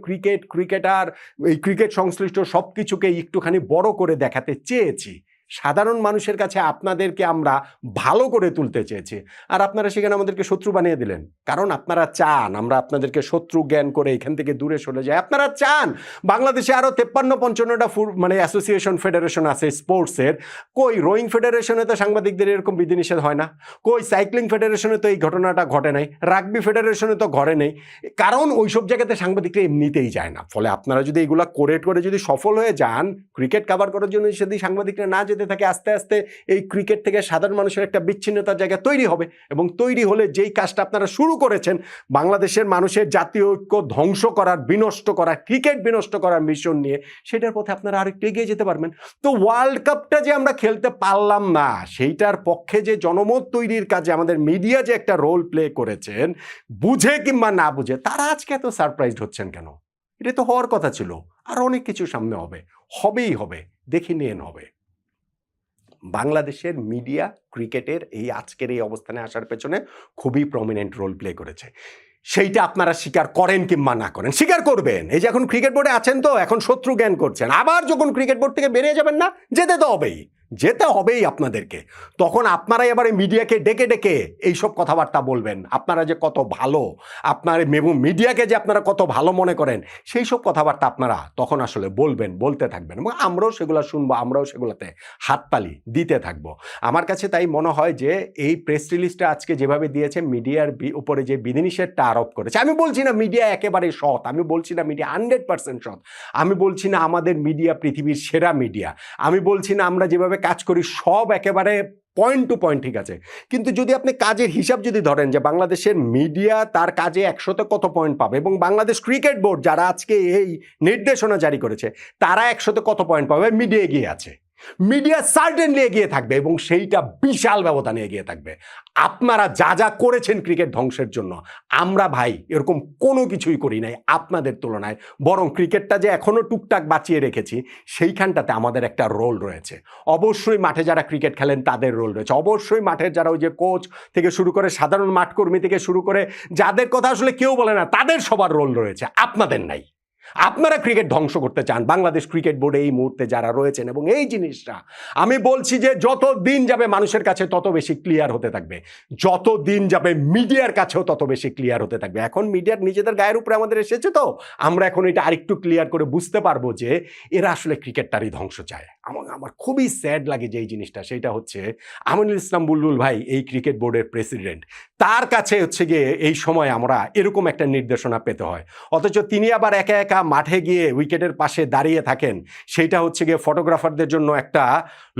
ক্রিকেটার, এই ক্রিকেট সংশ্লিষ্ট সব কিছুকে একটুখানি বড় করে দেখাতে চেয়েছি। সাধারণ মানুষের কাছে আপনাদেরকে আমরা ভালো করে তুলতে চেয়েছি, আর আপনারা সেখানে আমাদেরকে শত্রু বানিয়ে দিলেন। কারণ আপনারা চান আমরা আপনাদেরকে শত্রু জ্ঞান করে এখান থেকে দূরে সরে যাই। আপনারা চান বাংলাদেশে আরও 53-55টা মানে অ্যাসোসিয়েশন, ফেডারেশন আছে স্পোর্টসের। কই রোয়িং ফেডারেশনে তো সাংবাদিকদের এরকম বিধিনিষেধ হয় না, কই সাইক্লিং ফেডারেশনে তো এই ঘটনাটা ঘটে নাই, রাগবি ফেডারেশনে তো ঘরে নেই। কারণ ওইসব জায়গাতে সাংবাদিকরা এমনিতেই যায় না। ফলে আপনারা যদি এগুলো করে যদি সফল হয়ে যান, ক্রিকেট কভার করার জন্য যদি সাংবাদিকরা না যেতে থাকে, আস্তে আস্তে এই ক্রিকেট থেকে সাধারণ মানুষের একটা বিচ্ছিন্নতার জায়গা তৈরি হবে। এবং তৈরি হলে যেই কাজটা আপনারা শুরু করেছেন, বাংলাদেশের মানুষের জাতীয় ঐক্য ধ্বংস করার, বিনষ্ট করার, ক্রিকেট বিনষ্ট করার মিশন নিয়ে, সেটার পথে আপনারা আরেকটু এগিয়ে যেতে পারবেন। তো ওয়ার্ল্ড কাপটা যে আমরা খেলতে পারলাম না, সেইটার পক্ষে যে জনমত তৈরির কাজে আমাদের মিডিয়া যে একটা রোল প্লে করেছেন, বুঝে কিংবা না বুঝে, তারা আজকে এত সারপ্রাইজড হচ্ছেন কেন? এটা তো হওয়ার কথা ছিল। আর অনেক কিছু সামনে হবে, হবেই হবে, দেখে নিয়ে হবে। বাংলাদেশের মিডিয়া ক্রিকেটের এই আজকের এই অবস্থানে আসার পেছনে খুবই প্রমিনেন্ট রোল প্লে করেছে। সেইটা আপনারা স্বীকার করেন কিংবা না করেন, স্বীকার করবেন। এই যে এখন ক্রিকেট বোর্ডে আছেন তো এখন শত্রু জ্ঞান করছেন, আবার যখন ক্রিকেট বোর্ড থেকে বেরিয়ে যাবেন না, যেতে তো হবেই, যেতে হবেই আপনাদেরকে। তখন আপনারাই আবার এই মিডিয়াকে ডেকে ডেকে এইসব কথাবার্তা বলবেন, আপনারা যে কত ভালো, আপনার মিডিয়াকে যে আপনারা কত ভালো মনে করেন, সেই সব কথাবার্তা আপনারা তখন আসলে বলবেন, বলতে থাকবেন, এবং আমরাও সেগুলো শুনবো, আমরাও সেগুলোতে হাততালি দিতে থাকবো। আমার কাছে তাই মনে হয় যে এই প্রেস রিলিজটা আজকে যেভাবে দিয়েছে, মিডিয়ার উপরে যে বিধিনিষেধটা আরোপ করেছে, আমি বলছি না মিডিয়া একেবারে সৎ, আমি বলছি না মিডিয়া 100% সৎ, আমি বলছি না আমাদের মিডিয়া পৃথিবীর সেরা মিডিয়া, আমি বলছি না আমরা যেভাবে কাজ করি সব একেবারে পয়েন্ট টু পয়েন্ট ঠিক আছে, কিন্তু যদি আপনি কাজের হিসাব যদি ধরেন যে বাংলাদেশের মিডিয়া তার কাজে 100তে কত পয়েন্ট পাবে, এবং বাংলাদেশ ক্রিকেট বোর্ড যারা আজকে এই নির্দেশনা জারি করেছে তারা 100তে কত পয়েন্ট পাবে, মিডিয়া এগিয়ে আছে, মিডিয়া সার্টেনলি এগিয়ে থাকবে, এবং সেইটা বিশাল ব্যবধানে এগিয়ে থাকবে। আপনারা যা যা করেছেন ক্রিকেট ধ্বংসের জন্য, আমরা ভাই এরকম কোনো কিছুই করি নাই আপনাদের তুলনায়, বরং ক্রিকেটটা যে এখনো টুকটাক বাঁচিয়ে রেখেছি সেইখানটাতে আমাদের একটা রোল রয়েছে। অবশ্যই মাঠে যারা ক্রিকেট খেলেন তাদের রোল রয়েছে, অবশ্যই মাঠের যারা ওই যে কোচ থেকে শুরু করে সাধারণ মাঠকর্মী থেকে শুরু করে যাদের কথা আসলে কেউ বলে না, তাদের সবার রোল রয়েছে, আপনাদের নাই। আপনারা ক্রিকেট ধ্বংস করতে চান, বাংলাদেশ ক্রিকেট বোর্ডে এই মুহূর্তে যারা রয়েছেন, এবং এই জিনিসটা আমি বলছি যে যত দিন যাবে মানুষের কাছে তত বেশি ক্লিয়ার হতে থাকবে, যত দিন যাবে মিডিয়ার কাছেও তত বেশি ক্লিয়ার হতে থাকবে। এখন মিডিয়ার নিজেদের গায়ের উপরে আমাদের এসেছে, তো আমরা এখন এটা আরেকটু ক্লিয়ার করে বুঝতে পারবো যে এরা আসলে ক্রিকেটটারই ধ্বংস চায়। আমার খুবই স্যাড লাগে যে এই জিনিসটা, সেইটা হচ্ছে আমিনুল ইসলাম বুলবুল ভাই এই ক্রিকেট বোর্ডের প্রেসিডেন্ট, তার কাছে হচ্ছে গিয়ে এই সময় আমরা এরকম একটা নির্দেশনা পেতে হয়, অথচ তিনি আবার একা একা মাঠে গিয়ে উইকেটের পাশে দাঁড়িয়ে থাকেন, সেইটা হচ্ছে গিয়ে ফটোগ্রাফারদের জন্য একটা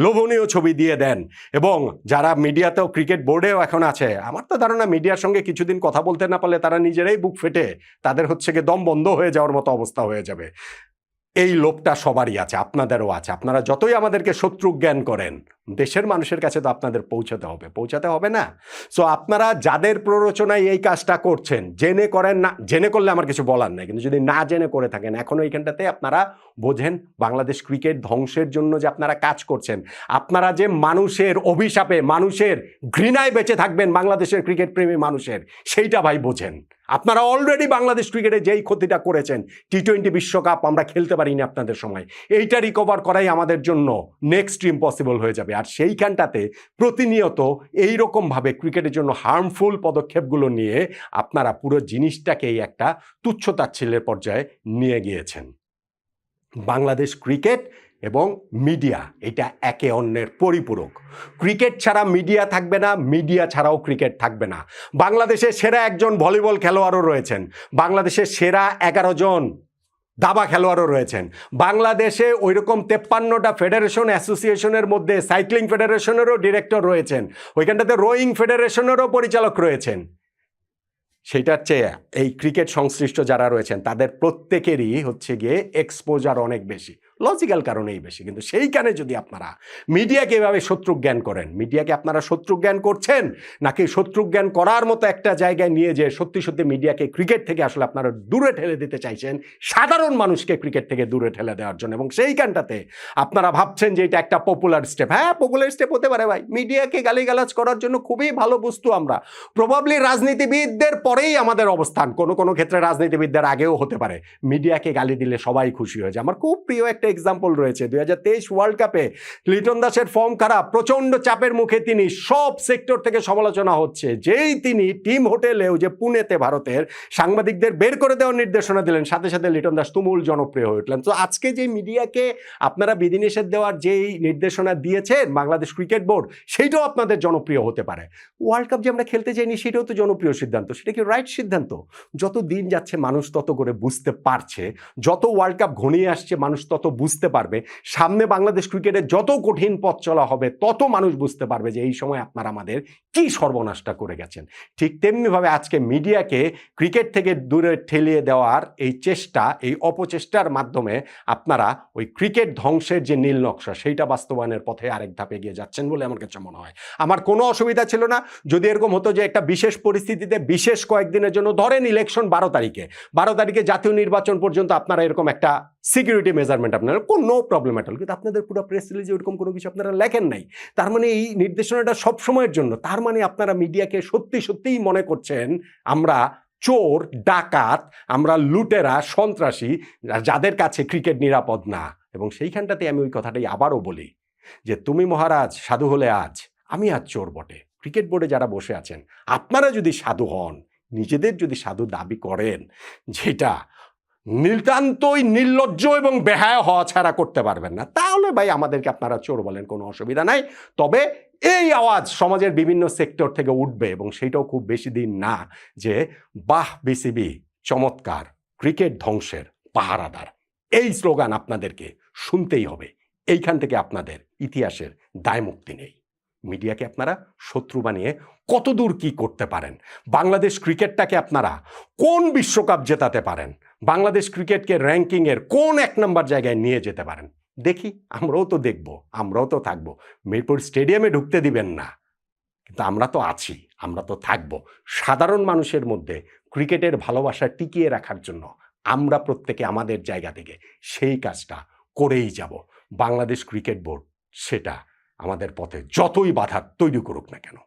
লোভনীয় ছবি দিয়ে দেন। এবং যারা মিডিয়াতেও ক্রিকেট বোর্ডেও এখন আছে, আমার তো ধারণা মিডিয়ার সঙ্গে কিছুদিন কথা বলতে না পারলে তারা নিজেরাই বুক ফেটে তাদের হচ্ছে গিয়ে দম বন্ধ হয়ে যাওয়ার মতো অবস্থা হয়ে যাবে। এই লোভটা সবারই আছে, আপনাদেরও আছে। আপনারা যতই আমাদেরকে শত্রু জ্ঞান করেন, দেশের মানুষের কাছে তো আপনাদের পৌঁছাতে হবে না। সো আপনারা যাদের প্ররোচনায় এই কাজটা করছেন, জেনে করেন না, জেনে করলে আমার কিছু বলার নাই, কিন্তু যদি না জেনে করে থাকেন, এখনো এইখানটাতে আপনারা বোঝেন বাংলাদেশ ক্রিকেট ধ্বংসের জন্য যে আপনারা কাজ করছেন, আপনারা যে মানুষের অভিশাপে, মানুষের ঘৃণায় বেঁচে থাকবেন, বাংলাদেশের ক্রিকেট প্রেমী মানুষের, সেইটা ভাই বোঝেন। আপনারা অলরেডি বাংলাদেশ ক্রিকেটে যেই ক্ষতিটা করেছেন, টি-20 বিশ্বকাপ আমরা খেলতে পারিনি আপনাদের সময়, এইটা রিকভার করাই আমাদের জন্য নেক্সট ইম্পসিবল হয়ে যাবে। আর সেইখানটাতে প্রতিনিয়ত এইরকমভাবে ক্রিকেটের জন্য হার্মফুল পদক্ষেপগুলো নিয়ে আপনারা পুরো জিনিসটাকেই একটা তুচ্ছ-তাচ্ছিল্যের পর্যায়ে নিয়ে গিয়েছেন। বাংলাদেশ ক্রিকেট এবং মিডিয়া এটা একে অন্যের পরিপূরক। ক্রিকেট ছাড়া মিডিয়া থাকবে না, মিডিয়া ছাড়াও ক্রিকেট থাকবে না। বাংলাদেশের সেরা একজন ভলিবল খেলোয়াড়ও রয়েছেন, বাংলাদেশের সেরা 11 জন দাবা খেলোয়াড়ও রয়েছেন, বাংলাদেশে ওইরকম 53টা ফেডারেশন অ্যাসোসিয়েশনের মধ্যে সাইক্লিং ফেডারেশনেরও ডিরেক্টর রয়েছেন, ওইখানটাতে রোয়িং ফেডারেশনেরও পরিচালক রয়েছেন। সেইটার চেয়ে এই ক্রিকেট সংশ্লিষ্ট যারা রয়েছেন তাদের প্রত্যেকেরই হচ্ছে গিয়ে এক্সপোজার অনেক বেশি, লজিক্যাল কারণেই বেশি। কিন্তু সেইখানে যদি আপনারা মিডিয়াকে এভাবে শত্রু জ্ঞান করেন, মিডিয়াকে আপনারা শত্রু জ্ঞান করছেন নাকি শত্রু জ্ঞান করার মতো একটা জায়গায় নিয়ে যে সত্যি সত্যি মিডিয়াকে ক্রিকেট থেকে আসলে আপনারা দূরে ঠেলে দিতে চাইছেন, সাধারণ মানুষকে ক্রিকেট থেকে দূরে ঠেলে দেওয়ার জন্য, এবং সেইখানটাতে আপনারা ভাবছেন যে এটা একটা পপুলার স্টেপ। হ্যাঁ, পপুলার স্টেপ হতে পারে ভাই, মিডিয়াকে গালিগালাজ করার জন্য খুবই ভালো বস্তু আমরা। প্রবাবলি রাজনীতিবিদদের পরেই আমাদের অবস্থান, কোনো ক্ষেত্রে রাজনীতিবিদদের আগেও হতে পারে। মিডিয়াকে গালি দিলে সবাই খুশি হয়ে যায়। আমার খুব প্রিয় একটা এক্সাম্পল রয়েছে, 2023 ওয়ার্ল্ড কাপে লিটন দাসের ফর্ম খারাপ, প্রচন্ড চাপের মুখে তিনি, সব সেক্টর থেকে সমালোচনা হচ্ছে, যেই তিনি টিম হোটেলেও যে পুনেতে ভারতের সাংবাদিকদের বের করে দেওয়ার নির্দেশনা দিলেন, সাথে সাথে লিটন দাস তুমুল জনপ্রিয় হয়ে উঠলেন। তো আজকে যে মিডিয়াকে আপনারা বিধিনিষেধ দেওয়ার যেই নির্দেশনা দিয়েছেন বাংলাদেশ ক্রিকেট বোর্ড, সেইটাও আপনাদের জনপ্রিয় হতে পারে। ওয়ার্ল্ড কাপ যে আমরা খেলতে চাইনি সেটাও তো জনপ্রিয় সিদ্ধান্ত, সেটা কি রাইট সিদ্ধান্ত? যত দিন যাচ্ছে মানুষ তত করে বুঝতে পারছে, যত ওয়ার্ল্ড কাপ ঘনিয়ে আসছে মানুষ তত বুঝতে পারবে, সামনে বাংলাদেশ ক্রিকেটের যত কঠিন পথ চলা হবে তত মানুষ বুঝতে পারবে যে এই সময় আপনারা আমাদের কি সর্বনাশটা করে গেছেন। ঠিক তেমনিভাবে আজকে মিডিয়াকে ক্রিকেট থেকে দূরে ঠেলিয়ে দেওয়ার এই চেষ্টা, এই অপচেষ্টার মাধ্যমে আপনারা ওই ক্রিকেট ধ্বংসের যে নীল নকশা সেইটা বাস্তবায়নের পথে আরেক ধাপ এগিয়ে যাচ্ছেন বলে আমার কাছে মনে হয়। আমার কোনো অসুবিধা ছিল না যদি এরকম হতো যে একটা বিশেষ পরিস্থিতিতে বিশেষ কয়েকদিনের জন্য, ধরেন ইলেকশন 12 তারিখে জাতীয় নির্বাচন পর্যন্ত আপনারা এরকম একটা সিকিউরিটি মেজারমেন্ট আপনারা কোনো প্রবলেম অ্যাট অল, কিন্তু আপনাদের পুরো প্রেস রিলিজে ওরকম কোনো কিছু আপনারা লেখেন নাই। তার মানে এই নির্দেশনাটা সব সময়ের জন্য। তার মানে আপনারা মিডিয়াকে সত্যি সত্যিই মনে করছেন আমরা চোর, ডাকাত, আমরা লুটেরা, সন্ত্রাসী, যাদের কাছে ক্রিকেট নিরাপদ না। এবং সেইখানটাতে আমি ওই কথাটাই আবারও বলি যে তুমি মহারাজ সাধু হলে আজ, আমি আজ চোর বটে। ক্রিকেট বোর্ডে যারা বসে আছেন আপনারা যদি সাধু হন, নিজেদের যদি সাধু দাবি করেন, যেটা নিতান্তই নির্লজ্জ এবং বেহায়া হওয়া ছাড়া করতে পারবেন না, তাহলে ভাই আমাদেরকে আপনারা চোর বলেন, কোনো অসুবিধা নাই। তবে এই আওয়াজ সমাজের বিভিন্ন সেক্টর থেকে উঠবে এবং সেটাও খুব বেশি দিন না যে বাহ বিসিবি চমৎকার, ক্রিকেট ধ্বংসের পাহারাদার। এই স্লোগান আপনাদেরকে শুনতেই হবে। এইখান থেকে আপনাদের ইতিহাসের দায়মুক্তি নেই। মিডিয়াকে আপনারা শত্রু বানিয়ে কতদূর কি করতে পারেন, বাংলাদেশ ক্রিকেটটাকে আপনারা কোন বিশ্বকাপ জেতাতে পারেন, বাংলাদেশ ক্রিকেটকে র্যাঙ্কিংয়ের কোন 1 নম্বর জায়গায় নিয়ে যেতে পারেন, দেখি। আমরাও তো দেখব, আমরাও তো থাকবো। মিরপুর স্টেডিয়ামে ঢুকতে দিবেন না, কিন্তু আমরা তো আছি, আমরা তো থাকবো। সাধারণ মানুষের মধ্যে ক্রিকেটের ভালোবাসা টিকিয়ে রাখার জন্য আমরা প্রত্যেকে আমাদের জায়গা থেকে সেই কাজটা করেই যাব। বাংলাদেশ ক্রিকেট বোর্ড সেটা আমাদের পথে যতই বাধা তৈরি করুক না কেন।